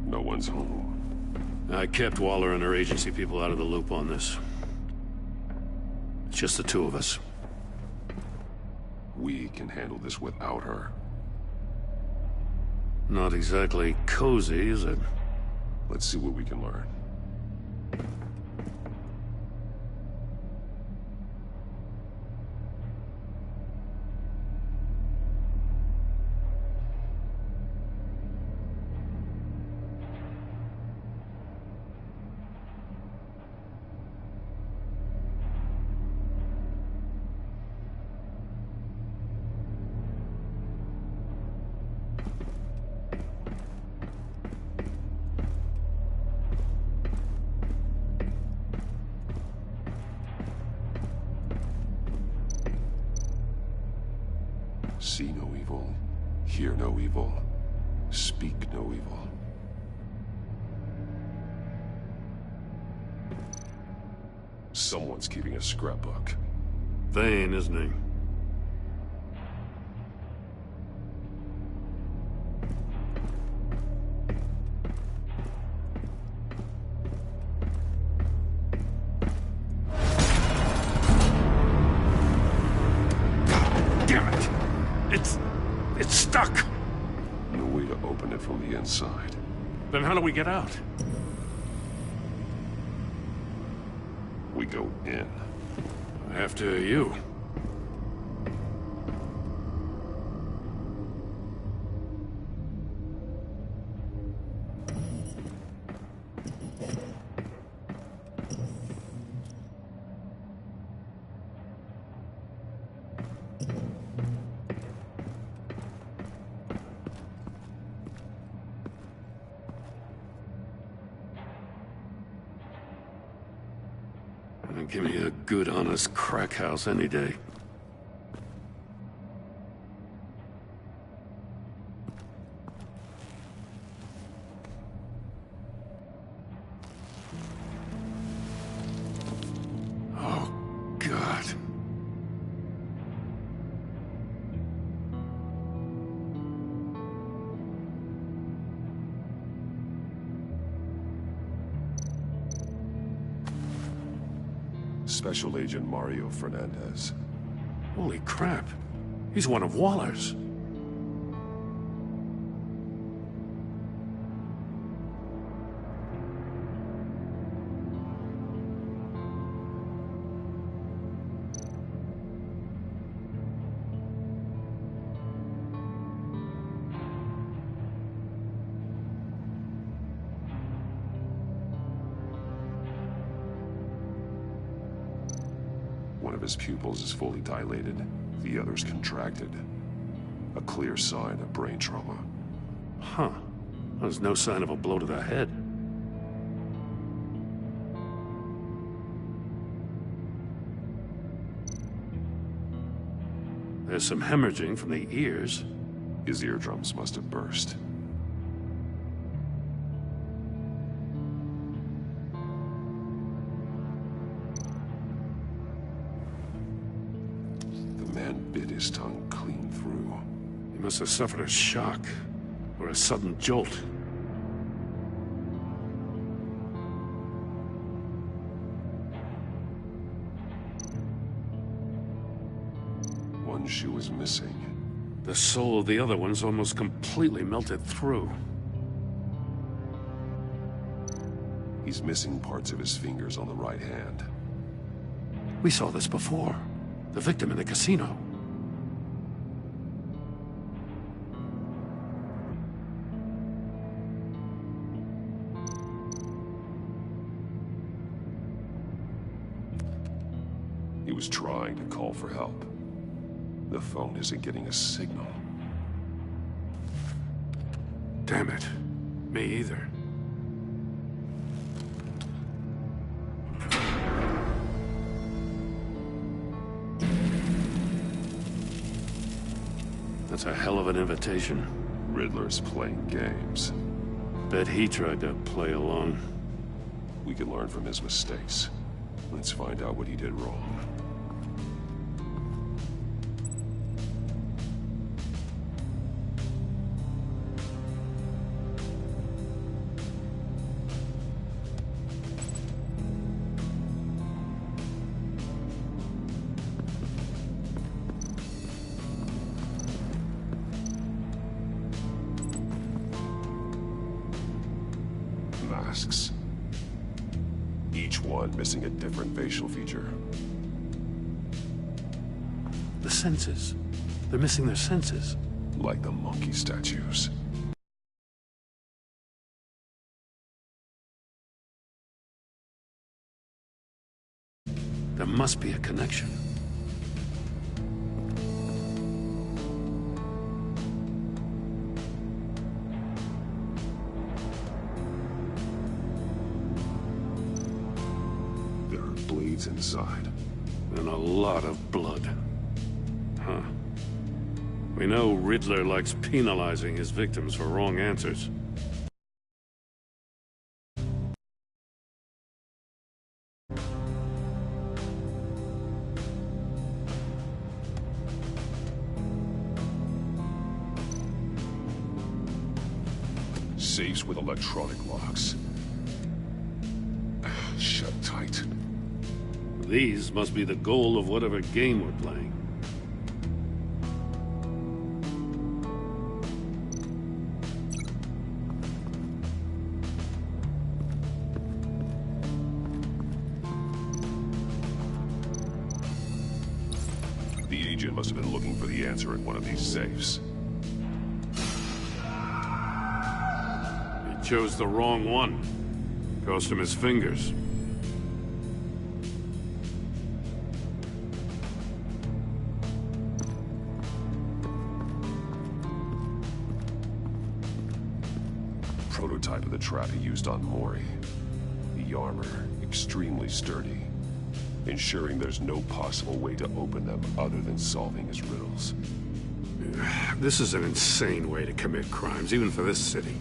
No one's home. I kept Waller and her agency people out of the loop on this. It's just the two of us. We can handle this without her. Not exactly cozy, is it? Let's see what we can learn. See no evil, hear no evil, speak no evil. Someone's keeping a scrapbook. Vane, isn't he? It's stuck! No way to open it from the inside. Then how do we get out? We go in. After you. Give me a good, honest crack house any day. Oh, God. Special Agent Mario Fernandez. Holy crap. He's one of Waller's. One of his pupils is fully dilated, the other's contracted. A clear sign of brain trauma. Huh. There's no sign of a blow to the head. There's some hemorrhaging from the ears. His eardrums must have burst. Bit his tongue clean through. He must have suffered a shock, or a sudden jolt. One shoe is missing. The sole of the other one's almost completely melted through. He's missing parts of his fingers on the right hand. We saw this before. The victim in the casino. He was trying to call for help. The phone isn't getting a signal. Damn it. Me either. That's a hell of an invitation. Riddler's playing games. Bet he tried to play along. We can learn from his mistakes. Let's find out what he did wrong. Masks. Each one missing a different facial feature. The senses. They're missing their senses. Like the monkey statues. There must be a connection. There are bleeds inside. And a lot of blood. Huh. We know Riddler likes penalizing his victims for wrong answers. Safes with electronic locks. Shut tight. These must be the goal of whatever game we're playing. The agent must have been looking for the answer in one of these safes. He chose the wrong one. Cost him his fingers. Prototype of the trap he used on Mori. The armor, extremely sturdy, ensuring there's no possible way to open them other than solving his riddles. This is an insane way to commit crimes, even for this city.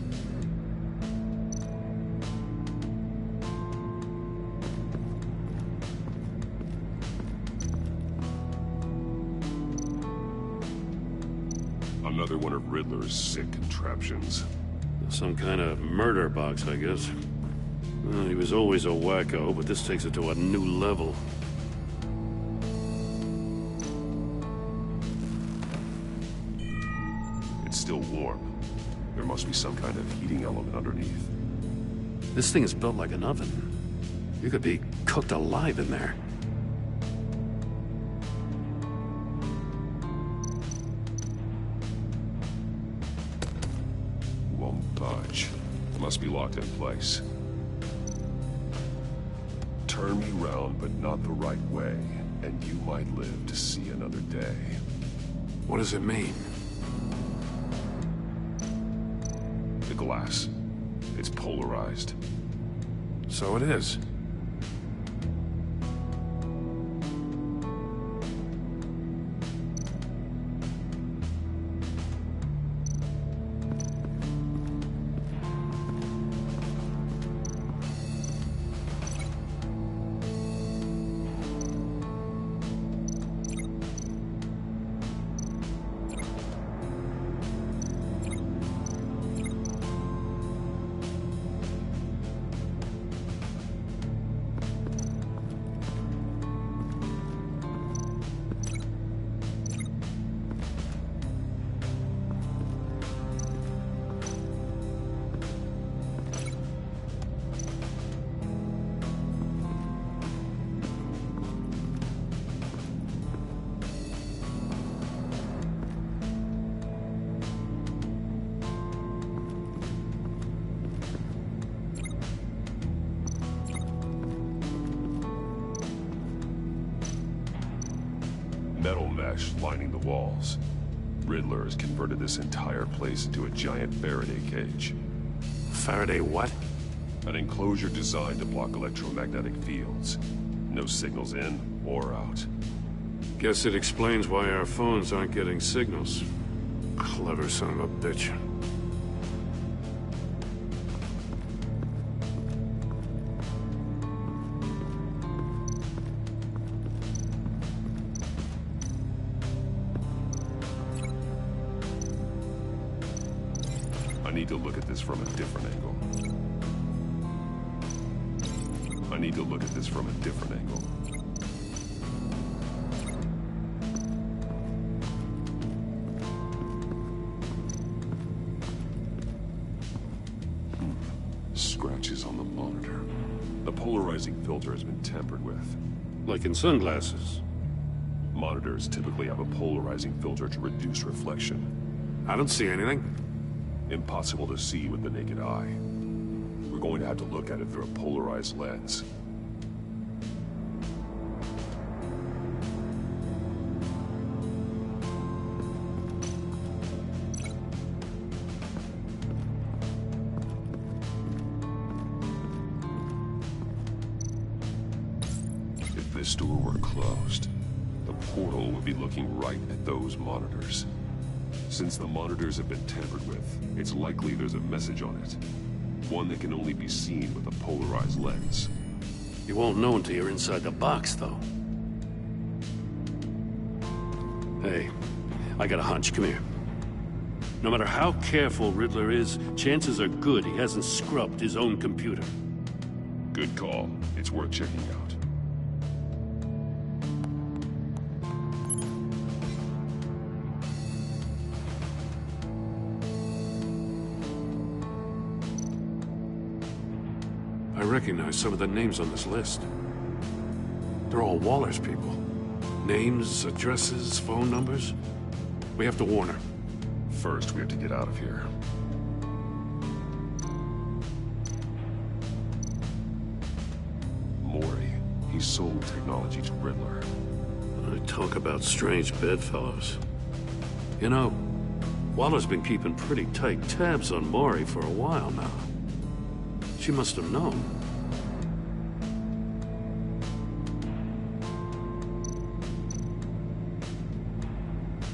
Another one of Riddler's sick contraptions. Some kind of murder box, I guess. Well, he was always a wacko, but this takes it to a new level. It's still warm. There must be some kind of heating element underneath. This thing is built like an oven. You could be cooked alive in there. Won't budge. Must be locked in place. Turn me round, but not the right way, and you might live to see another day. What does it mean? The glass. It's polarized. So it is. Metal mesh lining the walls. Riddler has converted this entire place into a giant Faraday cage. Faraday what? An enclosure designed to block electromagnetic fields. No signals in or out. Guess it explains why our phones aren't getting signals. Clever son of a bitch. I need to look at this from a different angle. I need to look at this from a different angle. Scratches on the monitor. The polarizing filter has been tampered with. Like in sunglasses. Monitors typically have a polarizing filter to reduce reflection. I don't see anything. Impossible to see with the naked eye. We're going to have to look at it through a polarized lens. If this door were closed, the portal would be looking right at those monitors. Since the monitors have been tampered with, it's likely there's a message on it. One that can only be seen with a polarized lens. You won't know until you're inside the box, though. Hey, I got a hunch. Come here. No matter how careful Riddler is, chances are good he hasn't scrubbed his own computer. Good call. It's worth checking out. I recognize some of the names on this list. They're all Waller's people. Names, addresses, phone numbers. We have to warn her. First, we have to get out of here. Mori, he sold technology to Riddler. I talk about strange bedfellows. You know, Waller's been keeping pretty tight tabs on Mori for a while now. She must have known.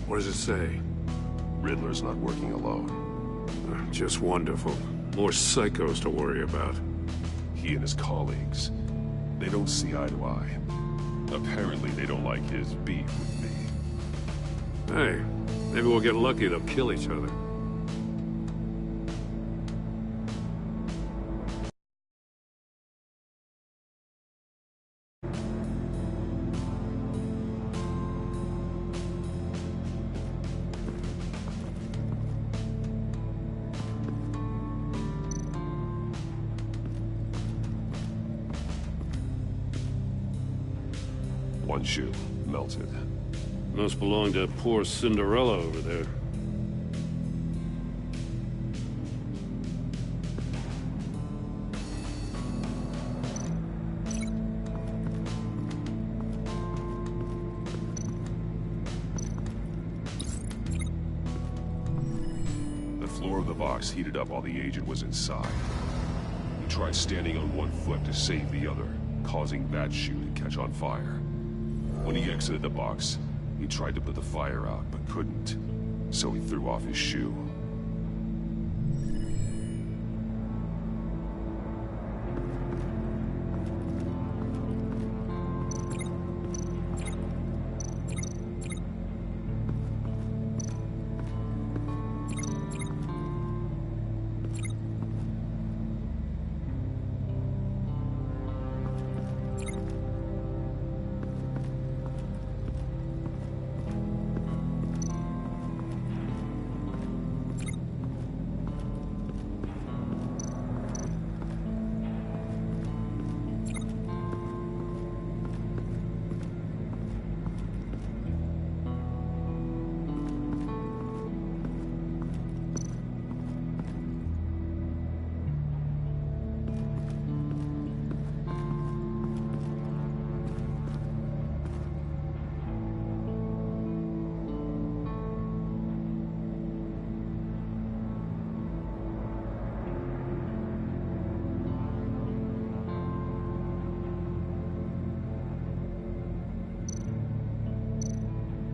What does it say? Riddler's not working alone. Just wonderful. More psychos to worry about. He and his colleagues, they don't see eye to eye. Apparently they don't like his beef with me. Hey, maybe we'll get lucky they'll kill each other. One shoe, melted. Must belong to poor Cinderella over there. The floor of the box heated up while the agent was inside. He tried standing on one foot to save the other, causing that shoe to catch on fire. When he exited the box, he tried to put the fire out, but couldn't. So he threw off his shoe.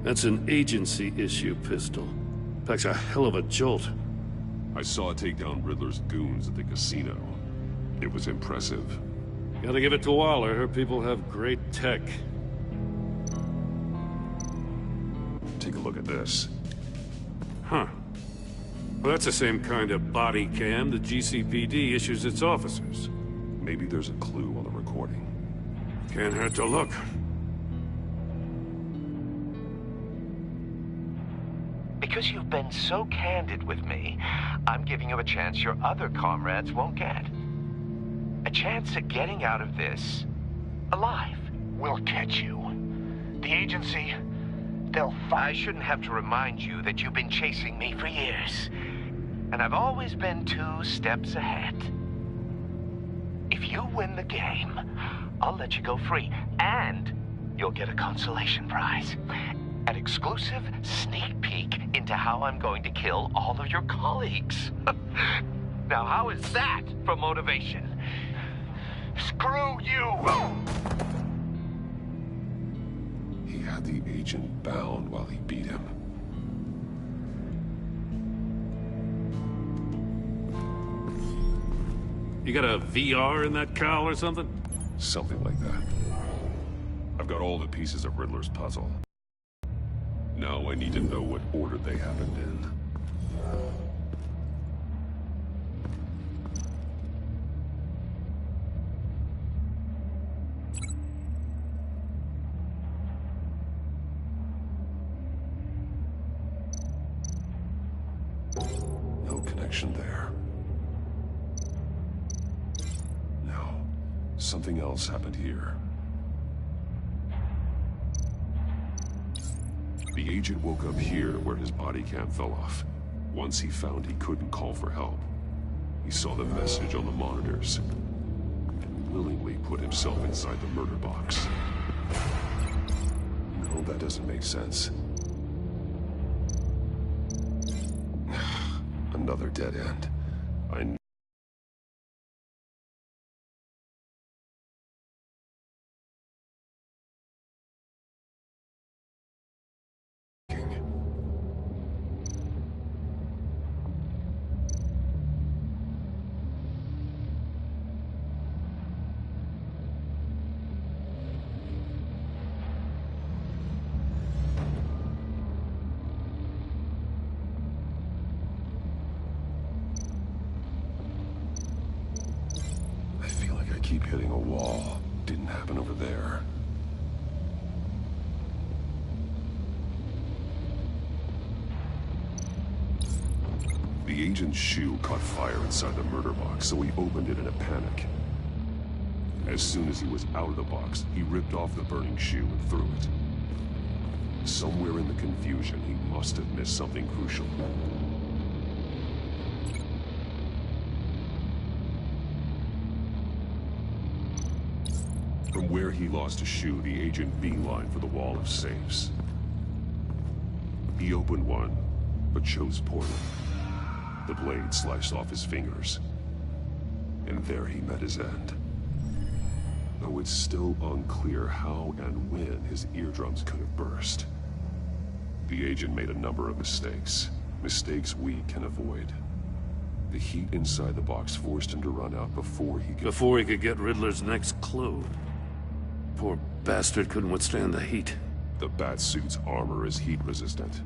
That's an agency issue pistol. Packs a hell of a jolt. I saw it take down Riddler's goons at the casino. It was impressive. Gotta give it to Waller. Her people have great tech. Take a look at this. Huh. Well, that's the same kind of body cam the GCPD issues its officers. Maybe there's a clue on the recording. Can't hurt to look. Because you've been so candid with me, I'm giving you a chance your other comrades won't get. A chance at getting out of this alive. We'll catch you. The agency, I shouldn't have to remind you that you've been chasing me for years. And I've always been 2 steps ahead. If you win the game, I'll let you go free. And you'll get a consolation prize. An exclusive sneak peek into how I'm going to kill all of your colleagues. Now, how is that for motivation? Screw you! He had the agent bound while he beat him. You got a VR in that cowl or something? Something like that. I've got all the pieces of Riddler's puzzle. Now I need to know what order they happened in. No connection there. No. Something else happened here. The agent woke up here where his body cam fell off. Once he found he couldn't call for help, he saw the message on the monitors and willingly put himself inside the murder box. No, that doesn't make sense. Another dead end. Keep hitting a wall. Didn't happen over there. The agent's shoe caught fire inside the murder box, so he opened it in a panic. As soon as he was out of the box, he ripped off the burning shoe and threw it. Somewhere in the confusion, he must have missed something crucial. From where he lost a shoe, the agent beelined for the wall of safes. He opened one, but chose poorly. The blade sliced off his fingers. And there he met his end. Though it's still unclear how and when his eardrums could have burst. The agent made a number of mistakes. Mistakes we can avoid. The heat inside the box forced him to run out before he could get Riddler's next clue. Poor bastard couldn't withstand the heat. The Batsuit's armor is heat resistant.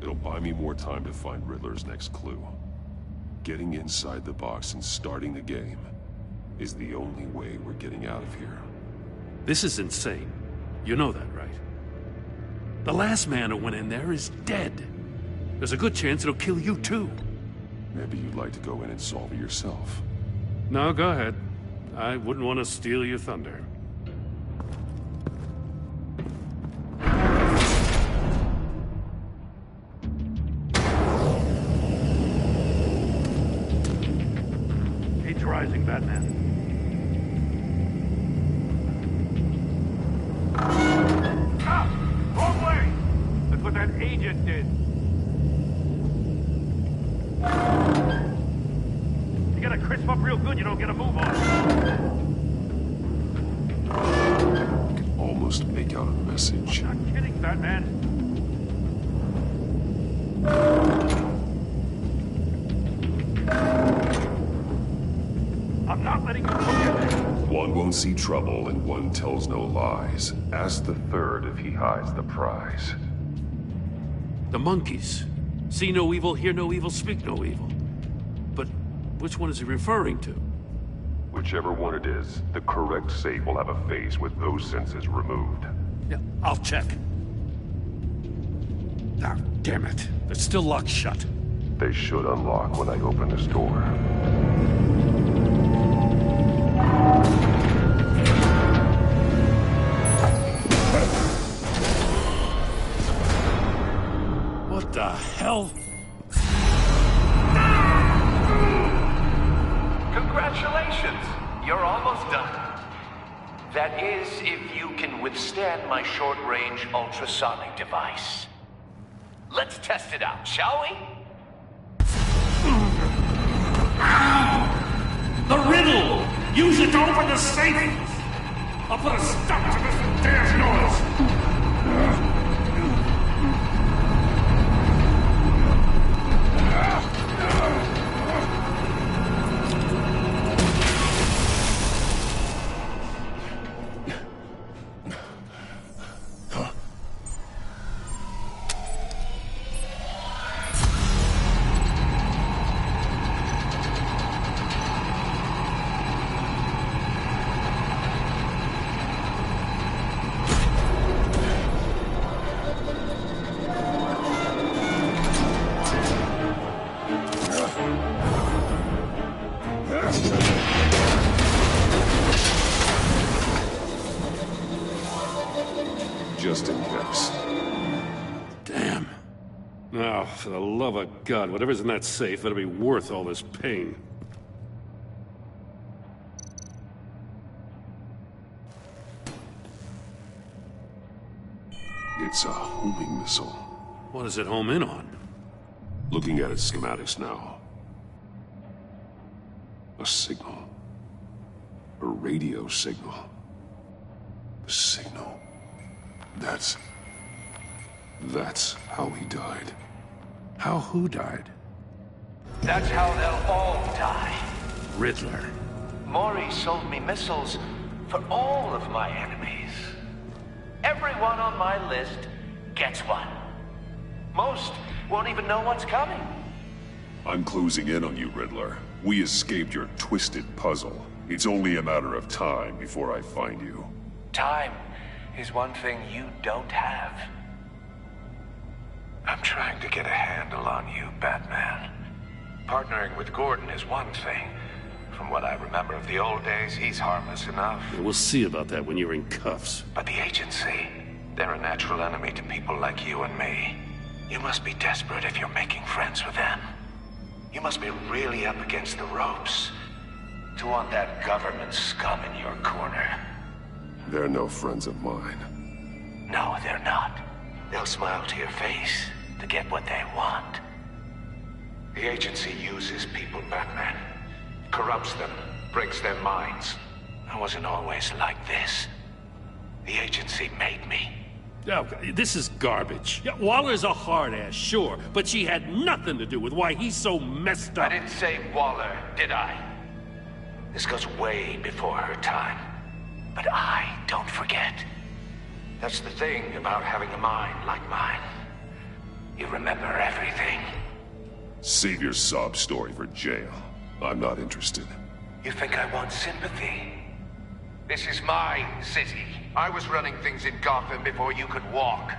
It'll buy me more time to find Riddler's next clue. Getting inside the box and starting the game is the only way we're getting out of here. This is insane. You know that, right? The last man who went in there is dead. There's a good chance it'll kill you too. Maybe you'd like to go in and solve it yourself. No, go ahead. I wouldn't want to steal your thunder. Heat's rising, Batman. Stop! Wrong way! That's what that agent did. You gotta crisp up real good, you don't get a move on. I can almost make out a message. I'm not kidding, Batman. don't see trouble and one tells no lies. Ask the third if he hides the prize. The monkeys. See no evil, hear no evil, speak no evil. But which one is he referring to? Whichever one it is, the correct safe will have a face with those senses removed. Yeah, I'll check. Ah, damn it. They're still locked shut. They should unlock when I open this door. What the hell? Congratulations! You're almost done. That is, if you can withstand my short-range ultrasonic device. Let's test it out, shall we? The riddle! Use it to open the safe! I'll put a stop to this damn noise! Just in case. Damn. Now, for the love of God, whatever's in that safe better be worth all this pain. It's a homing missile. What does it home in on? Looking at its schematics now. A signal. A radio signal. A signal. That's how he died. How who died? That's how they'll all die. Riddler. Maury sold me missiles for all of my enemies. Everyone on my list gets one. Most won't even know what's coming. I'm closing in on you, Riddler. We escaped your twisted puzzle. It's only a matter of time before I find you. Time is one thing you don't have. I'm trying to get a handle on you, Batman. Partnering with Gordon is one thing. From what I remember of the old days, he's harmless enough. Yeah, we'll see about that when you're in cuffs. But the agency, they're a natural enemy to people like you and me. You must be desperate if you're making friends with them. You must be really up against the ropes to want that government scum in your corner. They're no friends of mine. No, they're not. They'll smile to your face to get what they want. The agency uses people, Batman. Corrupts them, breaks their minds. I wasn't always like this. The agency made me. Okay, this is garbage. Yeah, Waller's a hard ass, sure, but she had nothing to do with why he's so messed up. I didn't say Waller, did I? This goes way before her time. But I don't forget. That's the thing about having a mind like mine. You remember everything. Save your sob story for jail. I'm not interested. You think I want sympathy? This is my city. I was running things in Gotham before you could walk.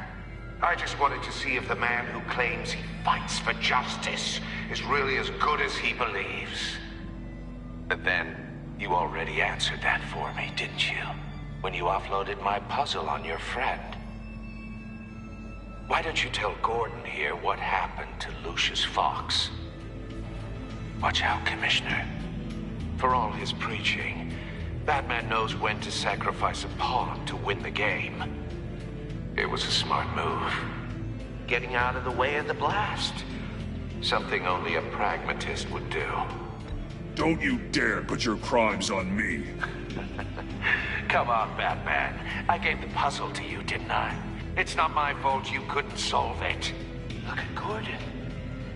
I just wanted to see if the man who claims he fights for justice is really as good as he believes. But then, you already answered that for me, didn't you? When you offloaded my puzzle on your friend. Why don't you tell Gordon here what happened to Lucius Fox? Watch out, Commissioner. For all his preaching, Batman knows when to sacrifice a pawn to win the game. It was a smart move. Getting out of the way of the blast. Something only a pragmatist would do. Don't you dare put your crimes on me. Come on, Batman. I gave the puzzle to you, didn't I? It's not my fault you couldn't solve it. Look at Gordon.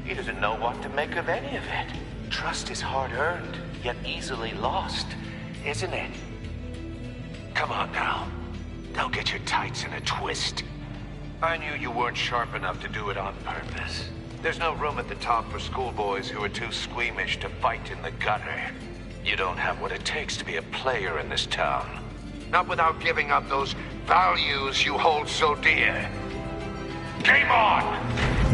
He doesn't know what to make of any of it. Trust is hard-earned, yet easily lost, isn't it? Come on now. Don't get your tights in a twist. I knew you weren't sharp enough to do it on purpose. There's no room at the top for schoolboys who are too squeamish to fight in the gutter. You don't have what it takes to be a player in this town. Not without giving up those values you hold so dear. Game on!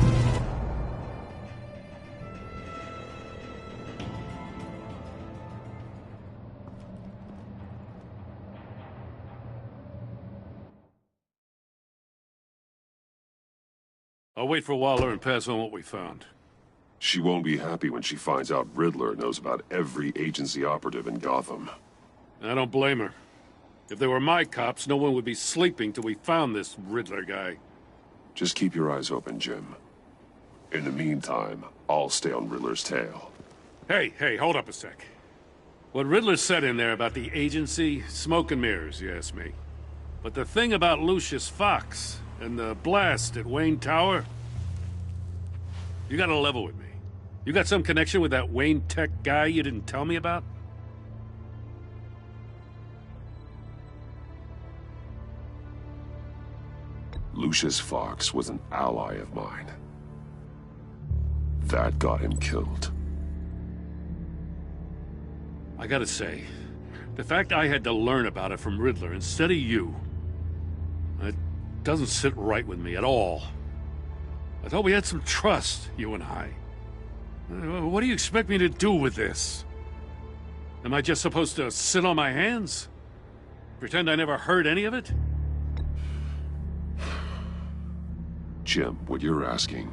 I'll wait for Waller and pass on what we found. She won't be happy when she finds out Riddler knows about every agency operative in Gotham. I don't blame her. If they were my cops, no one would be sleeping till we found this Riddler guy. Just keep your eyes open, Jim. In the meantime, I'll stay on Riddler's tail. Hey, hold up a sec. What Riddler said in there about the agency, smoke and mirrors, you ask me. But the thing about Lucius Fox and the blast at Wayne Tower, you gotta level with me. You got some connection with that Wayne Tech guy you didn't tell me about? Lucius Fox was an ally of mine. That got him killed. I gotta say, the fact I had to learn about it from Riddler instead of you, it doesn't sit right with me at all. I thought we had some trust, you and I. What do you expect me to do with this? Am I just supposed to sit on my hands? Pretend I never heard any of it? Jim, what you're asking,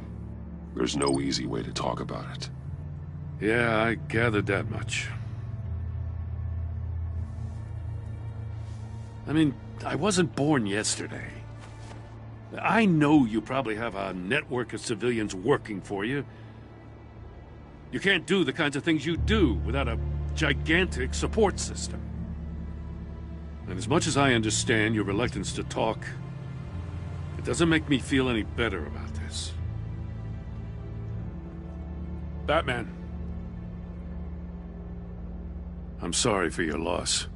there's no easy way to talk about it. Yeah, I gathered that much. I mean, I wasn't born yesterday. I know you probably have a network of civilians working for you. You can't do the kinds of things you do without a gigantic support system. And as much as I understand your reluctance to talk, it doesn't make me feel any better about this. Batman. I'm sorry for your loss.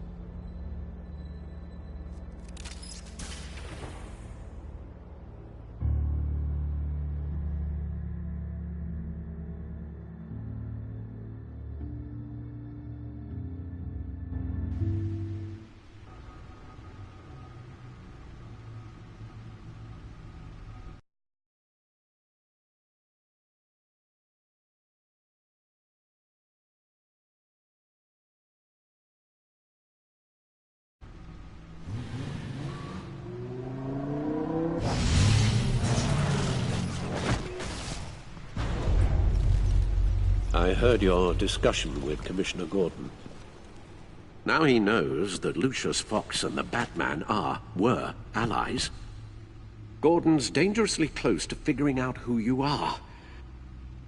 I heard your discussion with Commissioner Gordon. Now he knows that Lucius Fox and the Batman were allies. Gordon's dangerously close to figuring out who you are.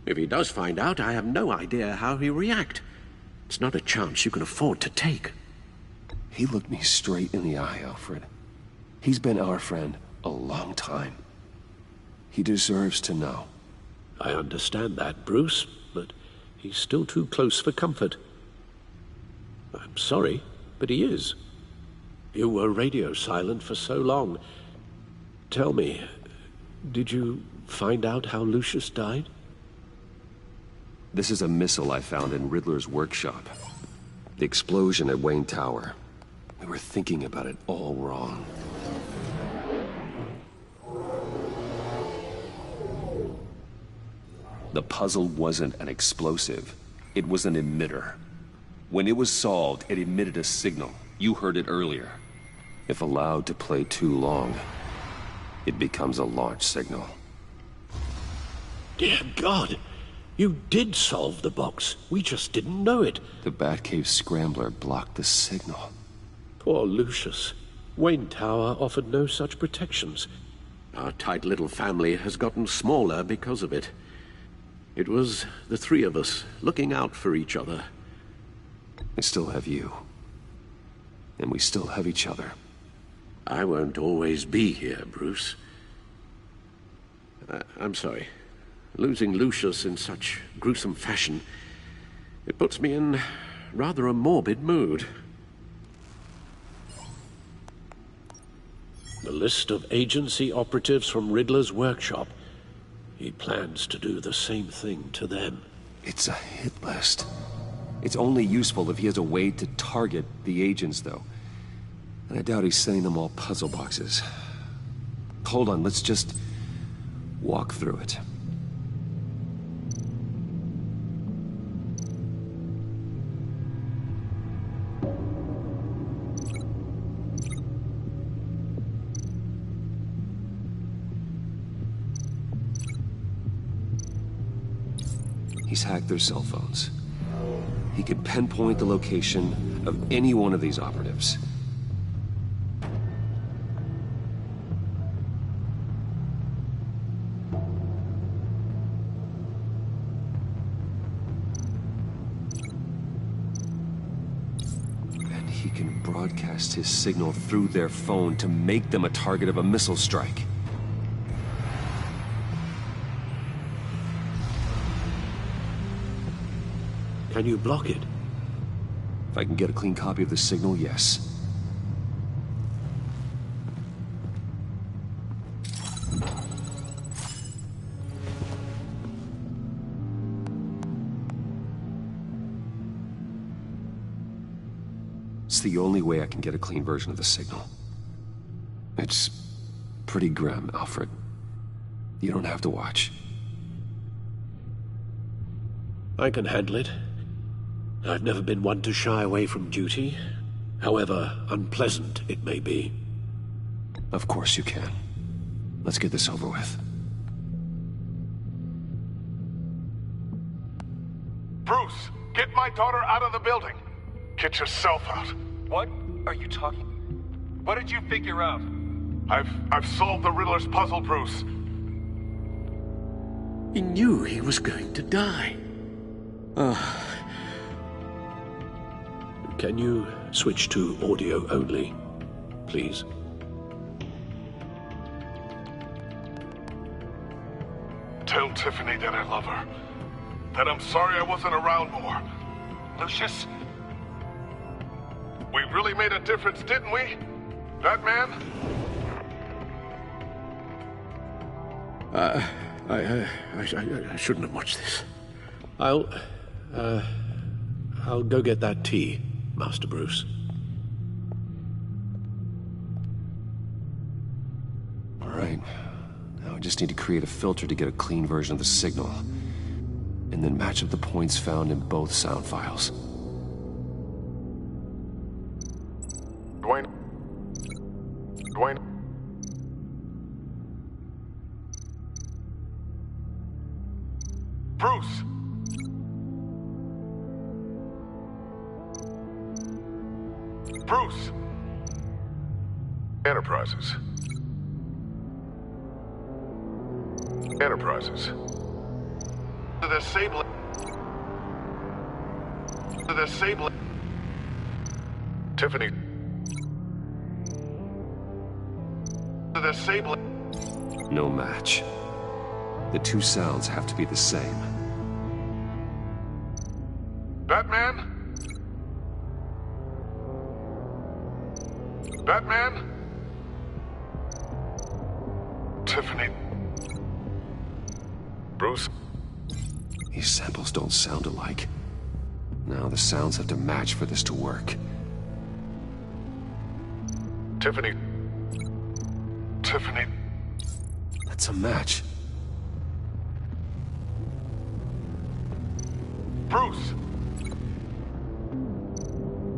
If he does find out, I have no idea how he'll react. It's not a chance you can afford to take. He looked me straight in the eye, Alfred. He's been our friend a long time. He deserves to know. I understand that, Bruce, but he's still too close for comfort. I'm sorry, but he is. You were radio silent for so long. Tell me, did you find out how Lucius died? This is a missile I found in Riddler's workshop. The explosion at Wayne Tower. We were thinking about it all wrong. The puzzle wasn't an explosive. It was an emitter. When it was solved, it emitted a signal. You heard it earlier. If allowed to play too long, it becomes a launch signal. Dear God! You did solve the box. We just didn't know it. The Batcave scrambler blocked the signal. Poor Lucius. Wayne Tower offered no such protections. Our tight little family has gotten smaller because of it. It was the three of us looking out for each other. I still have you. And we still have each other. I won't always be here, Bruce. I'm sorry. Losing Lucius in such gruesome fashion, it puts me in rather a morbid mood. list of agency operatives from Riddler's workshop. He plans to do the same thing to them. It's a hit list. It's only useful if he has a way to target the agents, though. And I doubt he's sending them all puzzle boxes. Hold on, let's just walk through it. He's hacked their cell phones. He could pinpoint the location of any one of these operatives. And he can broadcast his signal through their phone to make them a target of a missile strike. Can you block it? If I can get a clean copy of the signal, yes. It's the only way I can get a clean version of the signal. It's pretty grim, Alfred. You don't have to watch. I can handle it. I've never been one to shy away from duty, however unpleasant it may be. Of course you can. Let's get this over with. Bruce, get my daughter out of the building. Get yourself out. What are you talking? What did you figure out? I've solved the Riddler's puzzle, Bruce. He knew he was going to die. Can you switch to audio only, please? Tell Tiffany that I love her. That I'm sorry I wasn't around more. Lucius? We really made a difference, didn't we? Batman? I shouldn't have watched this. I'll go get that tea, Master Bruce. All right. Now I just need to create a filter to get a clean version of the signal. And then match up the points found in both sound files. Dwayne. Bruce! Bruce! Enterprises. The Sable. Tiffany. The Sable. No match. The two sounds have to be the same. Batman? Batman? Tiffany. Bruce? These samples don't sound alike. Now the sounds have to match for this to work. Tiffany. That's a match. Bruce!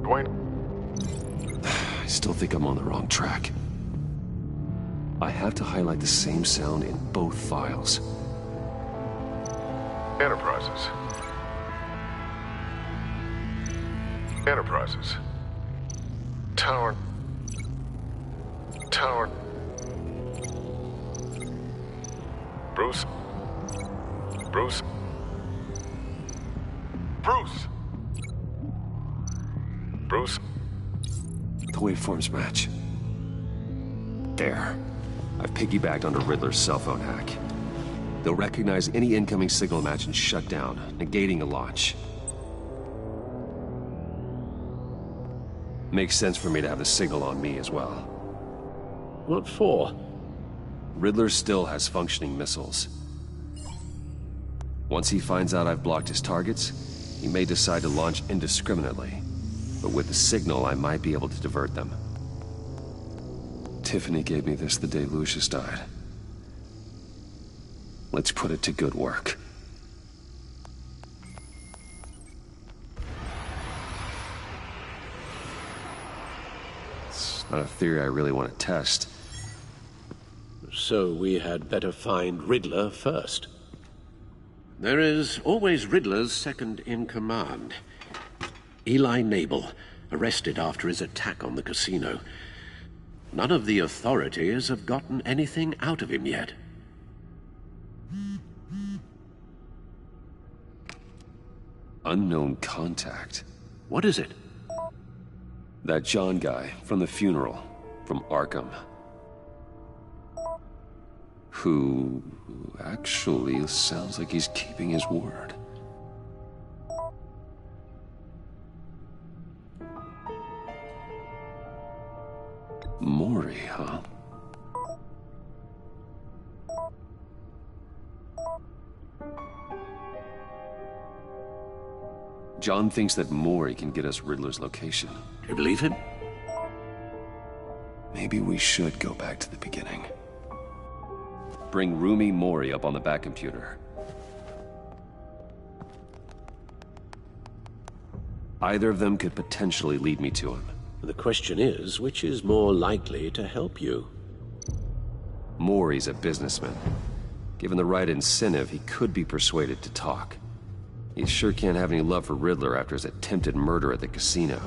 Dwayne? I still think I'm on the wrong track. I have to highlight the same sound in both files. Enterprises. Tower. Bruce. The waveforms match. There. I've piggybacked onto Riddler's cell phone hack. They'll recognize any incoming signal match and shut down, negating a launch. Makes sense for me to have the signal on me as well. What for? Riddler still has functioning missiles. Once he finds out I've blocked his targets, he may decide to launch indiscriminately. But with the signal, I might be able to divert them. Tiffany gave me this the day Lucius died. Let's put it to good work. It's not a theory I really want to test. So we had better find Riddler first. There is always Riddler's second-in-command. Eli Nabel, arrested after his attack on the casino. None of the authorities have gotten anything out of him yet. Unknown contact. What is it? That John guy from the funeral, from Arkham. Who actually sounds like he's keeping his word. Mori, huh? John thinks that Mori can get us Riddler's location. You believe him? Maybe we should go back to the beginning. Bring Rumi Mori up on the back computer. Either of them could potentially lead me to him. The question is, which is more likely to help you? Mori's a businessman. Given the right incentive, he could be persuaded to talk. He sure can't have any love for Riddler after his attempted murder at the casino.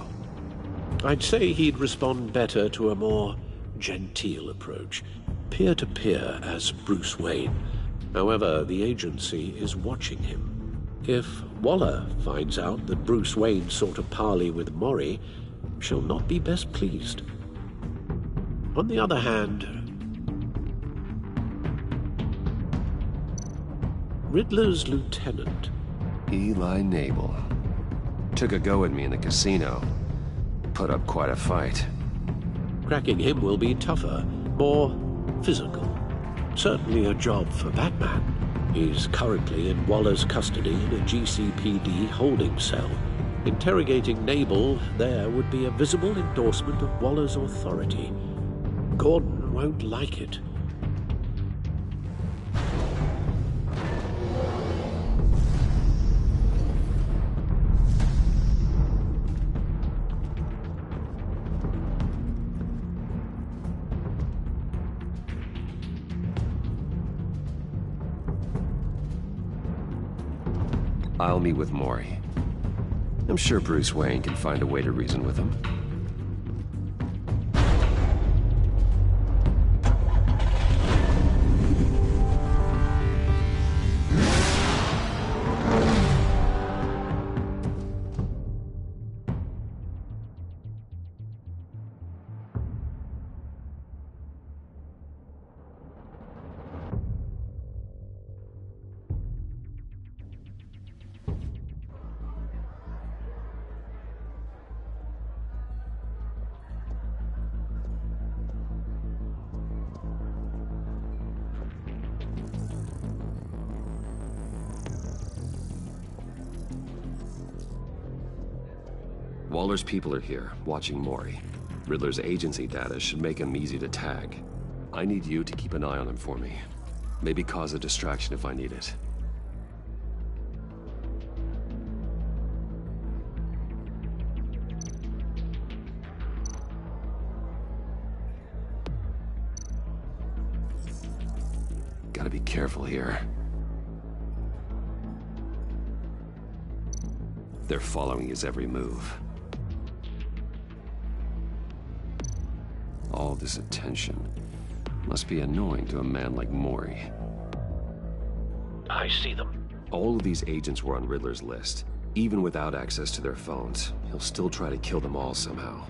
I'd say he'd respond better to a more genteel approach. Peer-to-peer as Bruce Wayne. However, the agency is watching him. If Waller finds out that Bruce Wayne sought a parley with Mori, she'll not be best pleased. On the other hand, Riddler's lieutenant, Eli Nabel, took a go at me in the casino. Put up quite a fight. Cracking him will be tougher, more physical. Certainly a job for Batman. He's currently in Waller's custody in a GCPD holding cell. Interrogating Nabel there would be a visible endorsement of Waller's authority. Gordon won't like it. I'll meet with Mori. I'm sure Bruce Wayne can find a way to reason with him. Waller's people are here, watching Mori. Riddler's agency data should make him easy to tag. I need you to keep an eye on him for me. Maybe cause a distraction if I need it. Gotta be careful here. They're following his every move. All this attention must be annoying to a man like Mori. I see them. All of these agents were on Riddler's list. Even without access to their phones, he'll still try to kill them all somehow.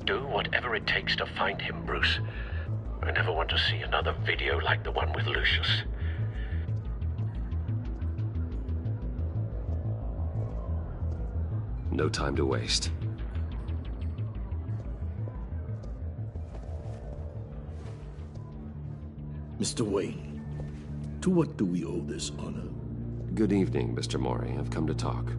Do whatever it takes to find him, Bruce. I never want to see another video like the one with Lucius. No time to waste. Mr. Wayne, to what do we owe this honor? Good evening, Mr. Mori. I've come to talk.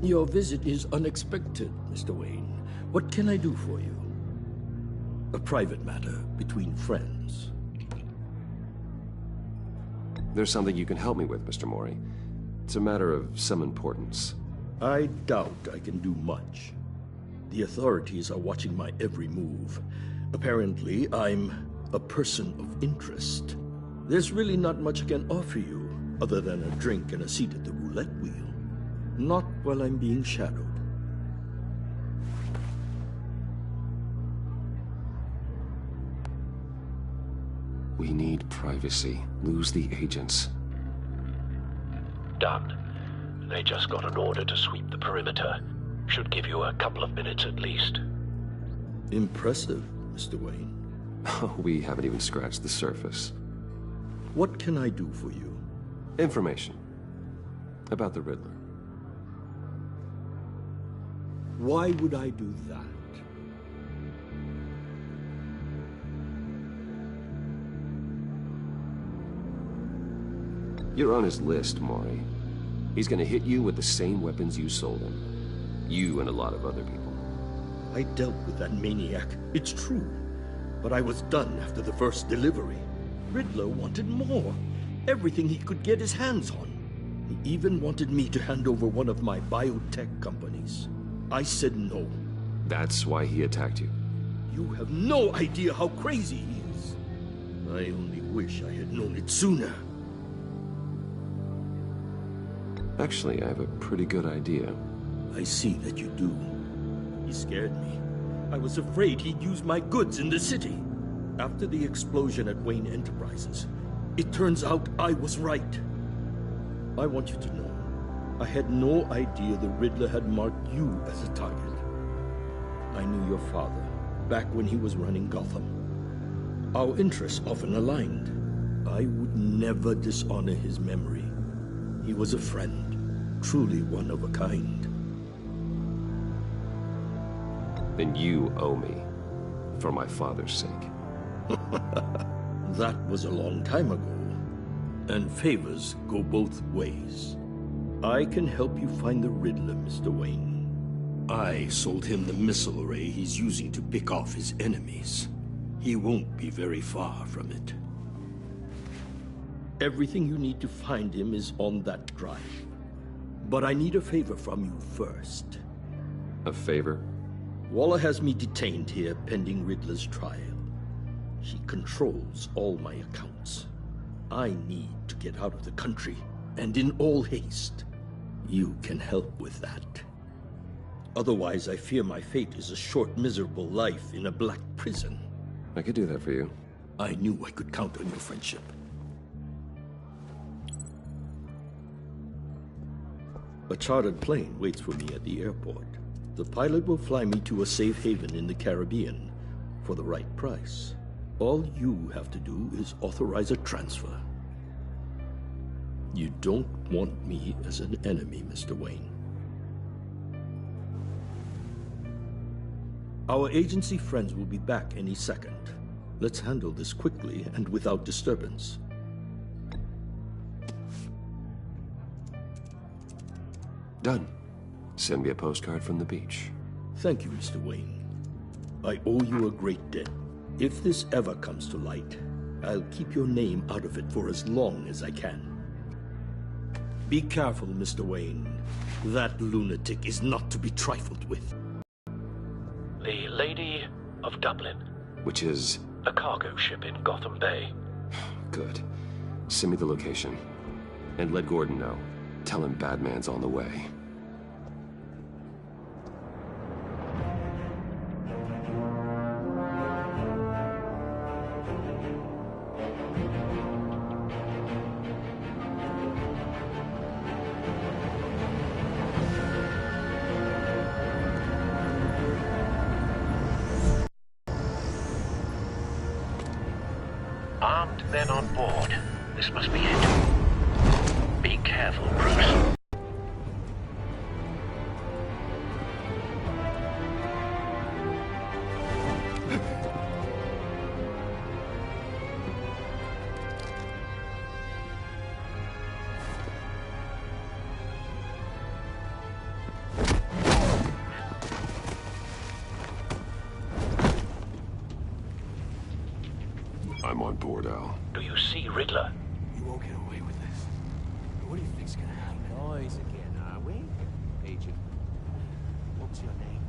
Your visit is unexpected, Mr. Wayne. What can I do for you? A private matter between friends. There's something you can help me with, Mr. Mori. It's a matter of some importance. I doubt I can do much. The authorities are watching my every move. Apparently, I'm a person of interest. There's really not much I can offer you, other than a drink and a seat at the roulette wheel. Not while I'm being shadowed. We need privacy. Lose the agents. Done. They just got an order to sweep the perimeter. Should give you a couple of minutes at least. Impressive, Mr. Wayne. We haven't even scratched the surface. What can I do for you? Information. About the Riddler. Why would I do that? You're on his list, Mori. He's gonna hit you with the same weapons you sold him. You and a lot of other people. I dealt with that maniac, it's true. But I was done after the first delivery. Riddler wanted more. Everything he could get his hands on. He even wanted me to hand over one of my biotech companies. I said no. That's why he attacked you. You have no idea how crazy he is. I only wish I had known it sooner. Actually, I have a pretty good idea. I see that you do. He scared me. I was afraid he'd use my goods in the city. After the explosion at Wayne Enterprises, it turns out I was right. I want you to know, I had no idea the Riddler had marked you as a target. I knew your father, back when he was running Gotham. Our interests often aligned. I would never dishonor his memory. He was a friend, truly one of a kind. Then you owe me, for my father's sake. That was a long time ago, and favors go both ways. I can help you find the Riddler, Mr. Wayne. I sold him the missile array he's using to pick off his enemies. He won't be very far from it. Everything you need to find him is on that drive. But I need a favor from you first. A favor? Waller has me detained here pending Riddler's trial. She controls all my accounts. I need to get out of the country, and in all haste. You can help with that. Otherwise, I fear my fate is a short, miserable life in a black prison. I could do that for you. I knew I could count on your friendship. A chartered plane waits for me at the airport. The pilot will fly me to a safe haven in the Caribbean for the right price. All you have to do is authorize a transfer. You don't want me as an enemy, Mr. Wayne. Our agency friends will be back any second. Let's handle this quickly and without disturbance. Done. Send me a postcard from the beach. Thank you, Mr. Wayne. I owe you a great debt. If this ever comes to light, I'll keep your name out of it for as long as I can. Be careful, Mr. Wayne. That lunatic is not to be trifled with. The Lady of Dublin. Which is? A cargo ship in Gotham Bay. Good. Send me the location. And let Gordon know. Tell him Batman's on the way. Armed men on board. This must be it. Be careful, Bruce. I'm on board, Al. Do you see Riddler? You won't get away with this. What do you think's gonna happen? Noise again, are we? Agent, what's your name?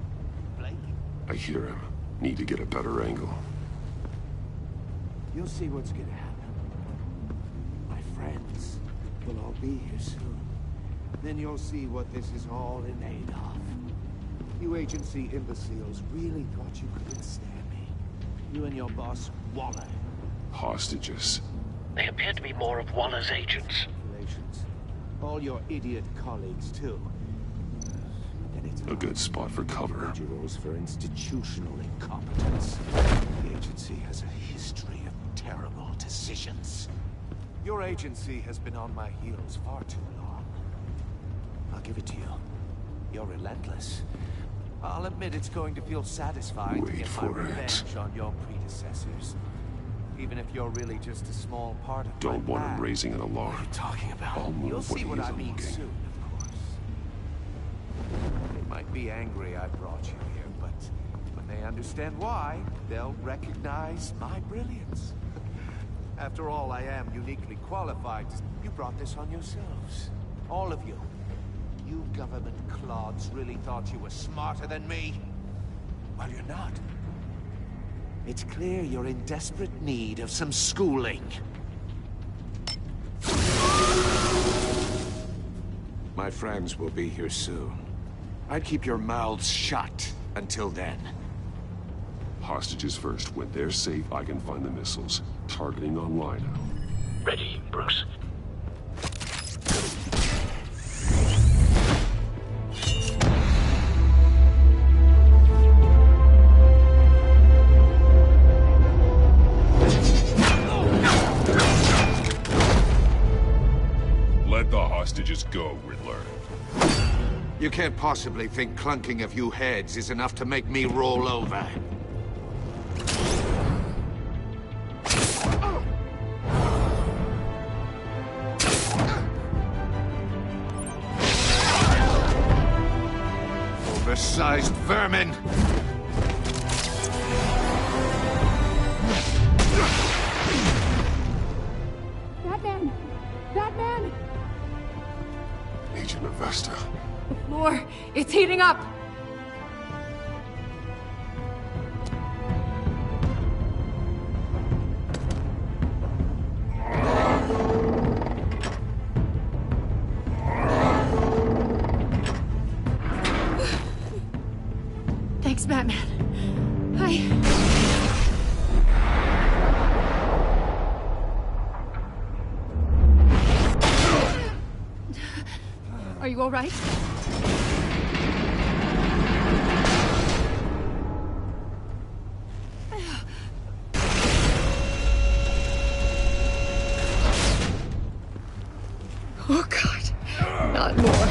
Blake? I hear him. Need to get a better angle. You'll see what's gonna happen. My friends will all be here soon. Then you'll see what this is all in aid of. You agency imbeciles really thought you could withstand me. You and your boss, Waller. Hostages. They appear to be more of Waller's agents. All your idiot colleagues, too. And it's A good spot for cover. individuals for institutional incompetence. The agency has a history of terrible decisions. Your agency has been on my heels far too long. I'll give it to you. You're relentless. I'll admit it's going to feel satisfying to get my revenge on your predecessors. Even if you're really just a small part of Don't my want plan. him raising an alarm. What are you talking about? I'll move You'll see when what he's I mean looking. soon, of course. They might be angry I brought you here, but when they understand why, they'll recognize my brilliance. After all, I am uniquely qualified. You brought this on yourselves. All of you. You government clods really thought you were smarter than me? Well, you're not. It's clear you're in desperate need of some schooling. My friends will be here soon. I'd keep your mouths shut until then. Hostages first. When they're safe, I can find the missiles. Targeting online now. Ready, Bruce. Let the hostages go, Riddler. You can't possibly think clunking a few heads is enough to make me roll over. Oversized vermin! Batman! Batman! Agent Avesta. The floor, it's heating up! Thanks, Batman. Are you all right? Oh, God. Not more.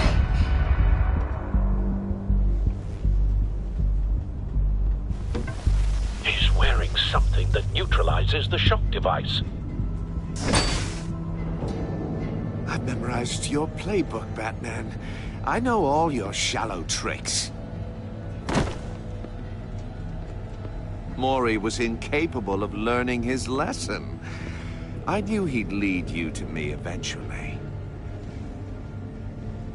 He's wearing something that neutralizes the shock device. I've memorized your playbook, Batman. I know all your shallow tricks. Mori was incapable of learning his lesson. I knew he'd lead you to me eventually.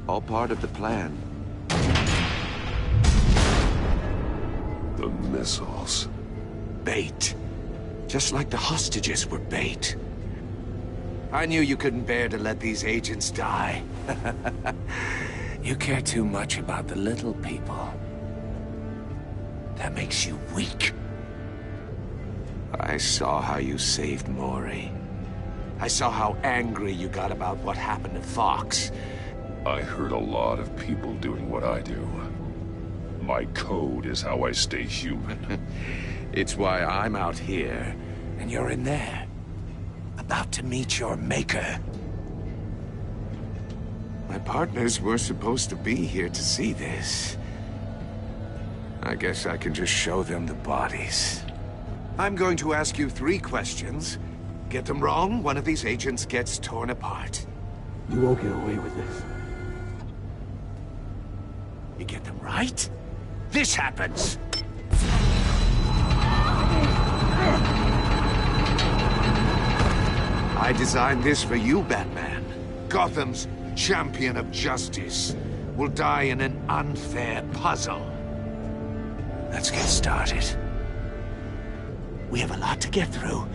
All part of the plan. The missiles. Bait. Just like the hostages were bait. I knew you couldn't bear to let these agents die. You care too much about the little people. That makes you weak. I saw how you saved Mori. I saw how angry you got about what happened to Fox. I heard a lot of people doing what I do. My code is how I stay human. It's why I'm out here, and you're in there. About to meet your maker. My partners were supposed to be here to see this. I guess I can just show them the bodies. I'm going to ask you 3 questions. Get them wrong, one of these agents gets torn apart. You won't get away with this. You get them right, this happens. I designed this for you, Batman. Gotham's champion of justice will die in an unfair puzzle. Let's get started. We have a lot to get through.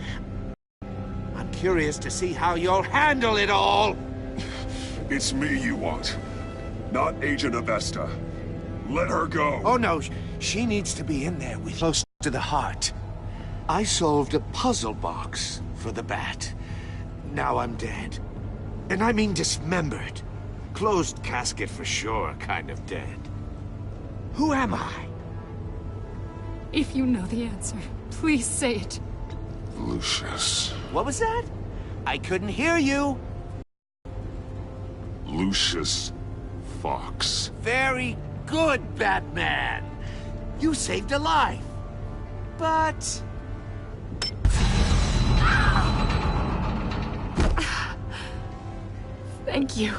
I'm curious to see how you'll handle it all. It's me you want, not Agent Avesta. Let her go. Oh no, she needs to be in there with close to the heart. I solved a puzzle box for the Bat. Now I'm dead. And I mean dismembered. Closed casket for sure, kind of dead. Who am I? If you know the answer, please say it. Lucius. What was that? I couldn't hear you. Lucius Fox. Very good, Batman. You saved a life. But... Thank you.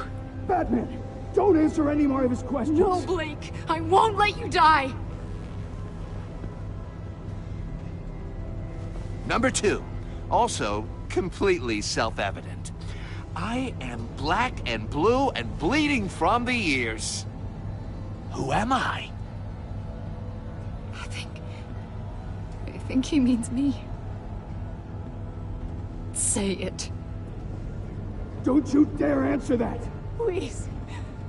Batman, don't answer any more of his questions. No, Blake. I won't let you die. Number 2. Also completely self-evident. I am black and blue and bleeding from the ears. Who am I? I think he means me. Say it. Don't you dare answer that! Please,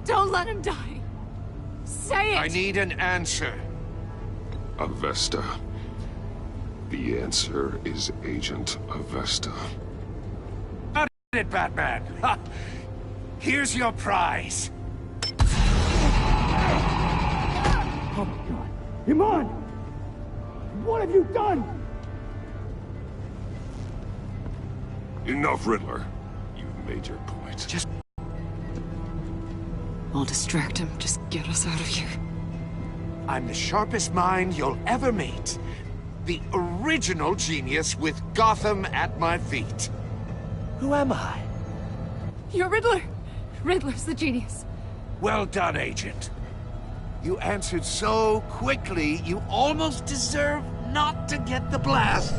don't let him die. Say it! I need an answer. Avesta. The answer is Agent Avesta. Got it, Batman. Ha. Here's your prize. Oh my God! Iman! What have you done? Enough, Riddler. You've made your point. Just... I'll distract him. Just get us out of here. I'm the sharpest mind you'll ever meet. The original genius with Gotham at my feet. Who am I? You're Riddler. Riddler's the genius. Well done, Agent. You answered so quickly, you almost deserve not to get the blast.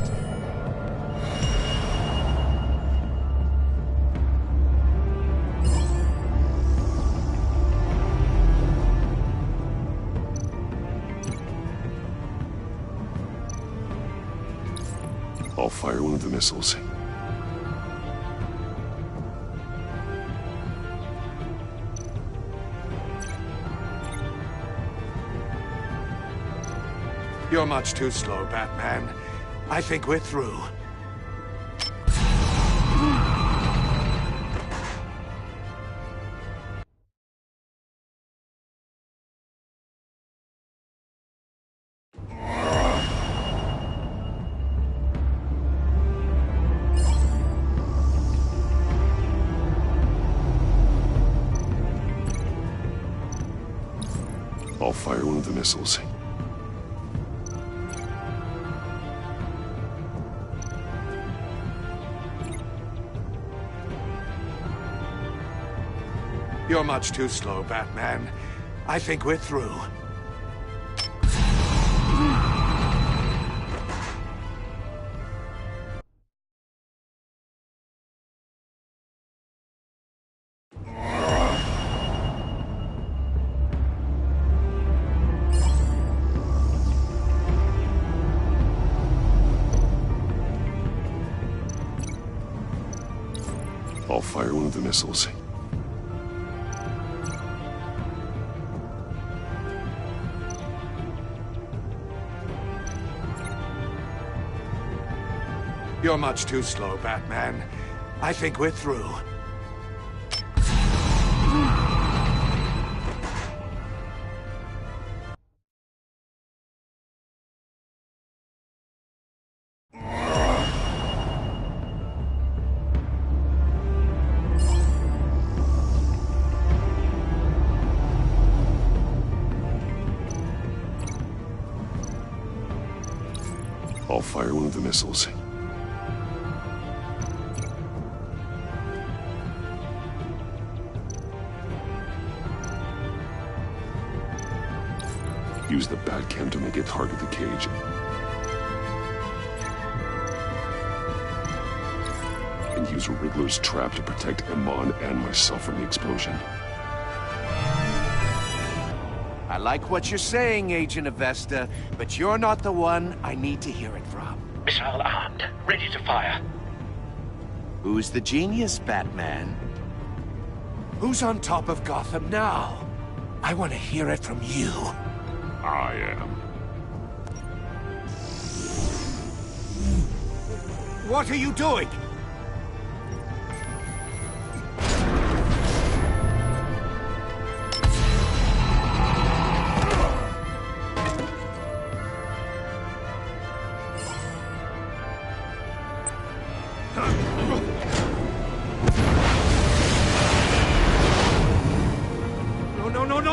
I'll fire one of the missiles. You're much too slow, Batman. I think we're through. I'll fire one of the missiles. You're much too slow, Batman. I think we're through. I'll fire one of the missiles. You're much too slow, Batman. I think we're through. I'll fire one of the missiles. Use the Batcam to make it target the cage. and use Riddler's trap to protect Iman and myself from the explosion. I like what you're saying, Agent Avesta, but you're not the one I need to hear it from. Missile armed, ready to fire. Who's the genius, Batman? Who's on top of Gotham now? I want to hear it from you. I am. What are you doing?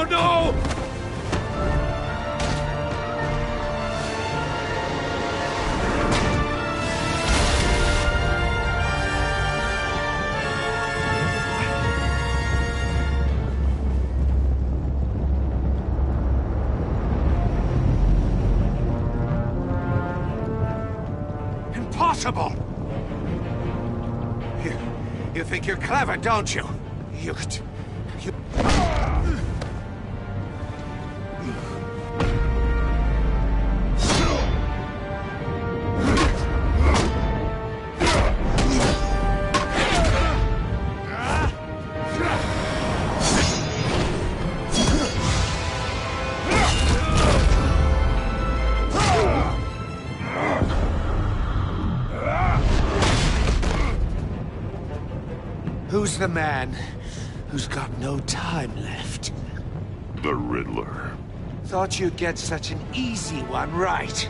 No! Impossible! You think you're clever, don't you? You... Who's the man who's got no time left? The Riddler. Thought you'd get such an easy one right.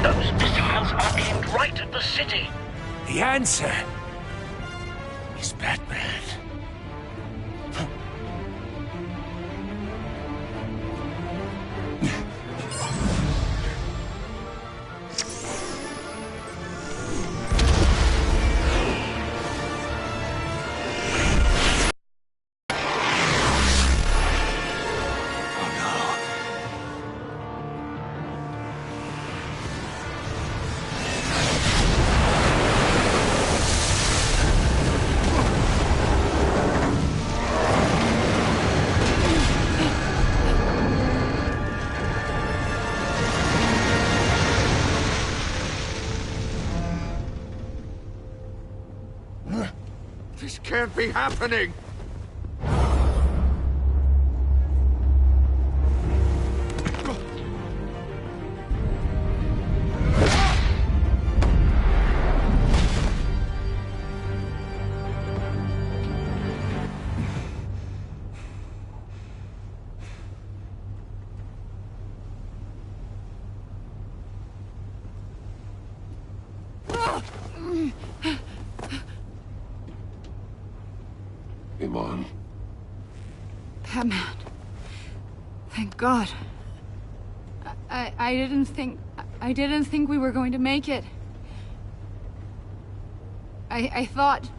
Those missiles are aimed right at the city. The answer is Batman. This can't be happening! Iman. Batman. Thank God. I didn't think we were going to make it. I thought...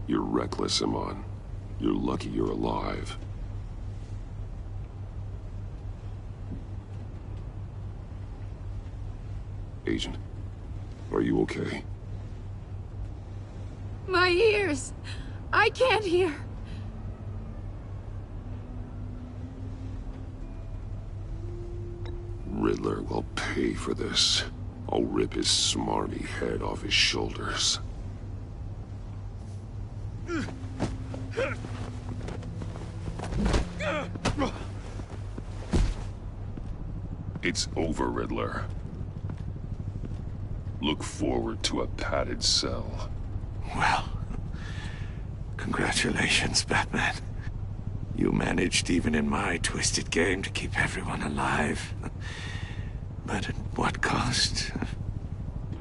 You're reckless, Iman. You're lucky you're alive. Agent, are you okay? My ears! I can't hear! Riddler will pay for this. I'll rip his smarmy head off his shoulders. It's over, Riddler. Look forward to a padded cell. Well, congratulations, Batman. You managed, even in my twisted game, to keep everyone alive. But at what cost?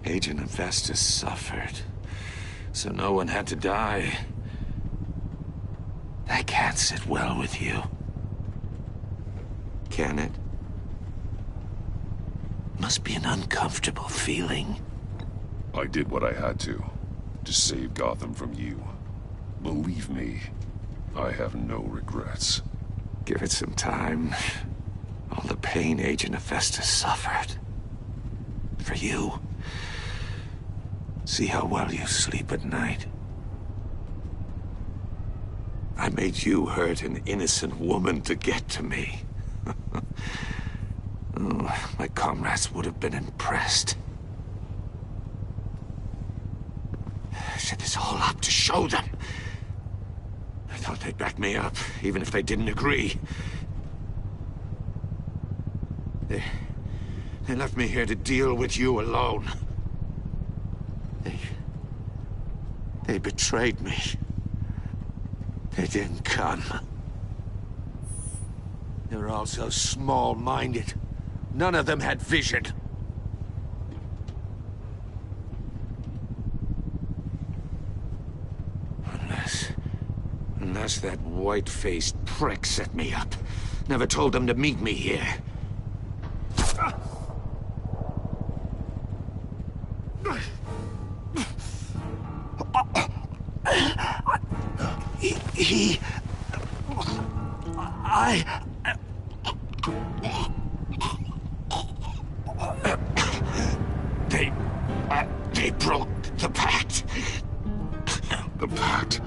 Agent Avesta suffered, so no one had to die. That can't sit well with you. Can it? Must be an uncomfortable feeling. I did what I had to save Gotham from you. Believe me, I have no regrets. Give it some time. All the pain Agent Hephaestus suffered. For you. See how well you sleep at night. I made you hurt an innocent woman to get to me. Oh, my comrades would have been impressed. I set this all up to show them. I thought they'd back me up, even if they didn't agree. They left me here to deal with you alone. They betrayed me. They didn't come. They were all so small-minded. None of them had vision. Unless that white-faced prick set me up. Never told them to meet me here. They broke the pact. The pact?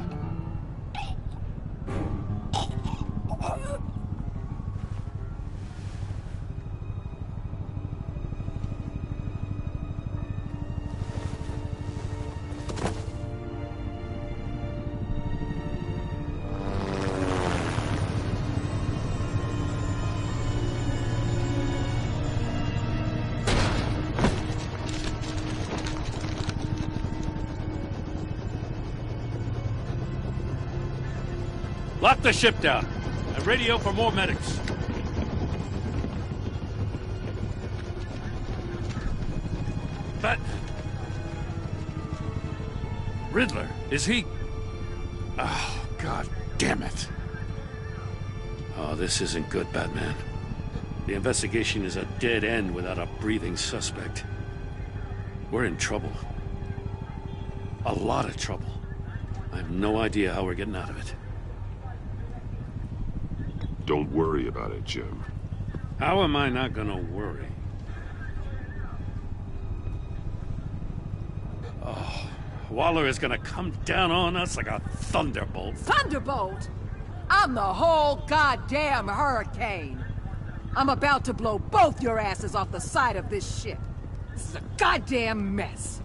Lock the ship down and radio for more medics. But... Riddler, is he... Oh, God damn it. Oh, this isn't good, Batman. The investigation is a dead end without a breathing suspect. We're in trouble. A lot of trouble. I have no idea how we're getting out of it. Don't worry about it, Jim. How am I not gonna worry? Oh, Waller is gonna come down on us like a thunderbolt. Thunderbolt? I'm the whole goddamn hurricane. I'm about to blow both your asses off the side of this ship. This is a goddamn mess.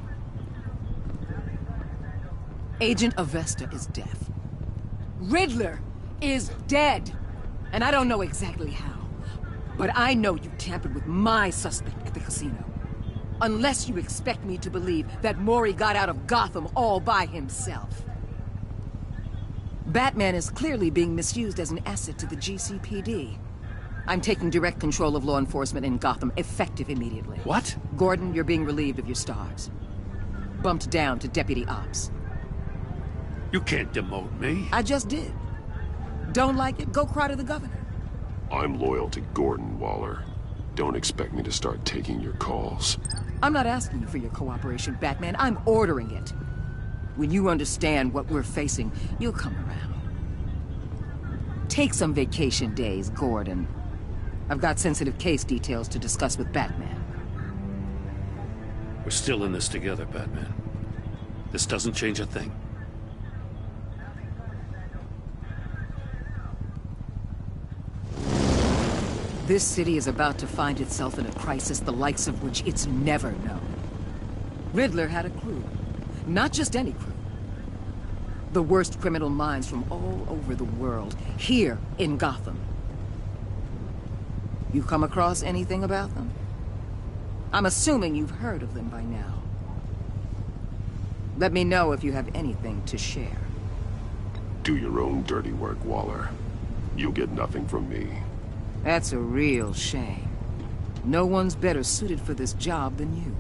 Agent Avesta is deaf. Riddler is dead. And I don't know exactly how, but I know you tampered with my suspect at the casino. Unless you expect me to believe that Maury got out of Gotham all by himself. Batman is clearly being misused as an asset to the GCPD. I'm taking direct control of law enforcement in Gotham, effective immediately. What? Gordon, you're being relieved of your stars. Bumped down to Deputy Ops. You can't demote me. I just did. Don't like it? Go cry to the governor. I'm loyal to Gordon, Waller. Don't expect me to start taking your calls. I'm not asking you for your cooperation, Batman. I'm ordering it. When you understand what we're facing, you'll come around. Take some vacation days, Gordon. I've got sensitive case details to discuss with Batman. We're still in this together, Batman. This doesn't change a thing. This city is about to find itself in a crisis the likes of which it's never known. Riddler had a crew. Not just any crew. The worst criminal minds from all over the world, here in Gotham. You come across anything about them? I'm assuming you've heard of them by now. Let me know if you have anything to share. Do your own dirty work, Waller. You'll get nothing from me. That's a real shame. No one's better suited for this job than you.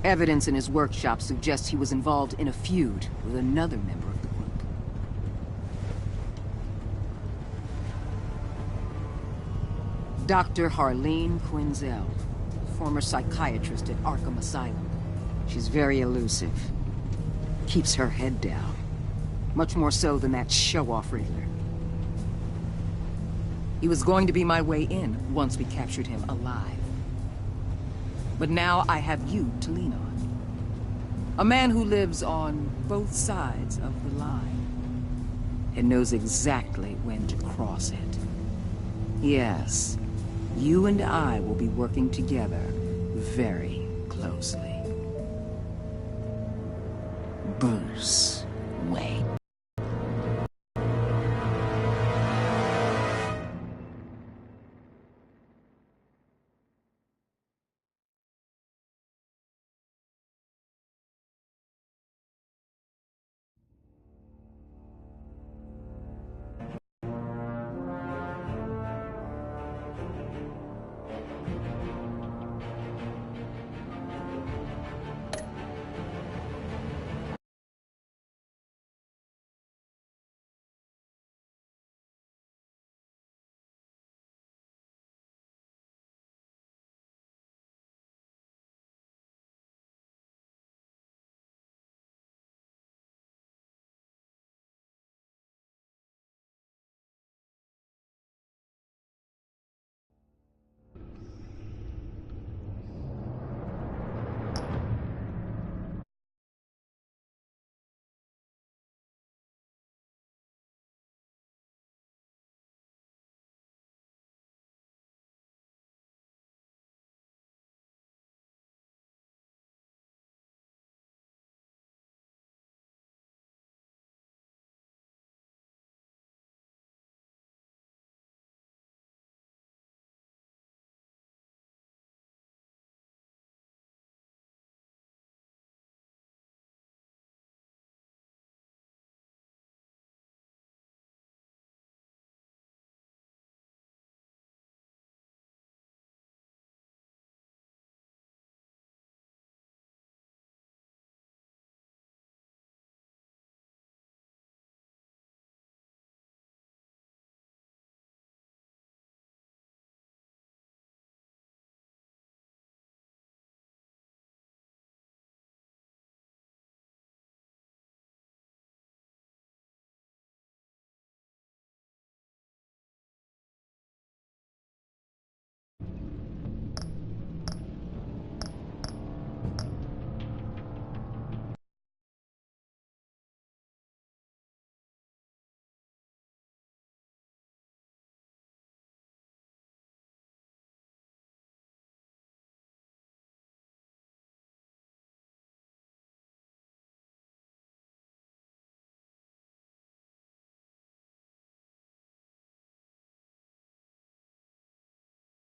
Evidence in his workshop suggests he was involved in a feud with another member of the group. Dr. Harleen Quinzel, former psychiatrist at Arkham Asylum. She's very elusive. Keeps her head down. Much more so than that show-off Riddler. He was going to be my way in once we captured him alive. But now I have you to lean on. A man who lives on both sides of the line and knows exactly when to cross it. Yes, you and I will be working together very closely. Bruce Wayne.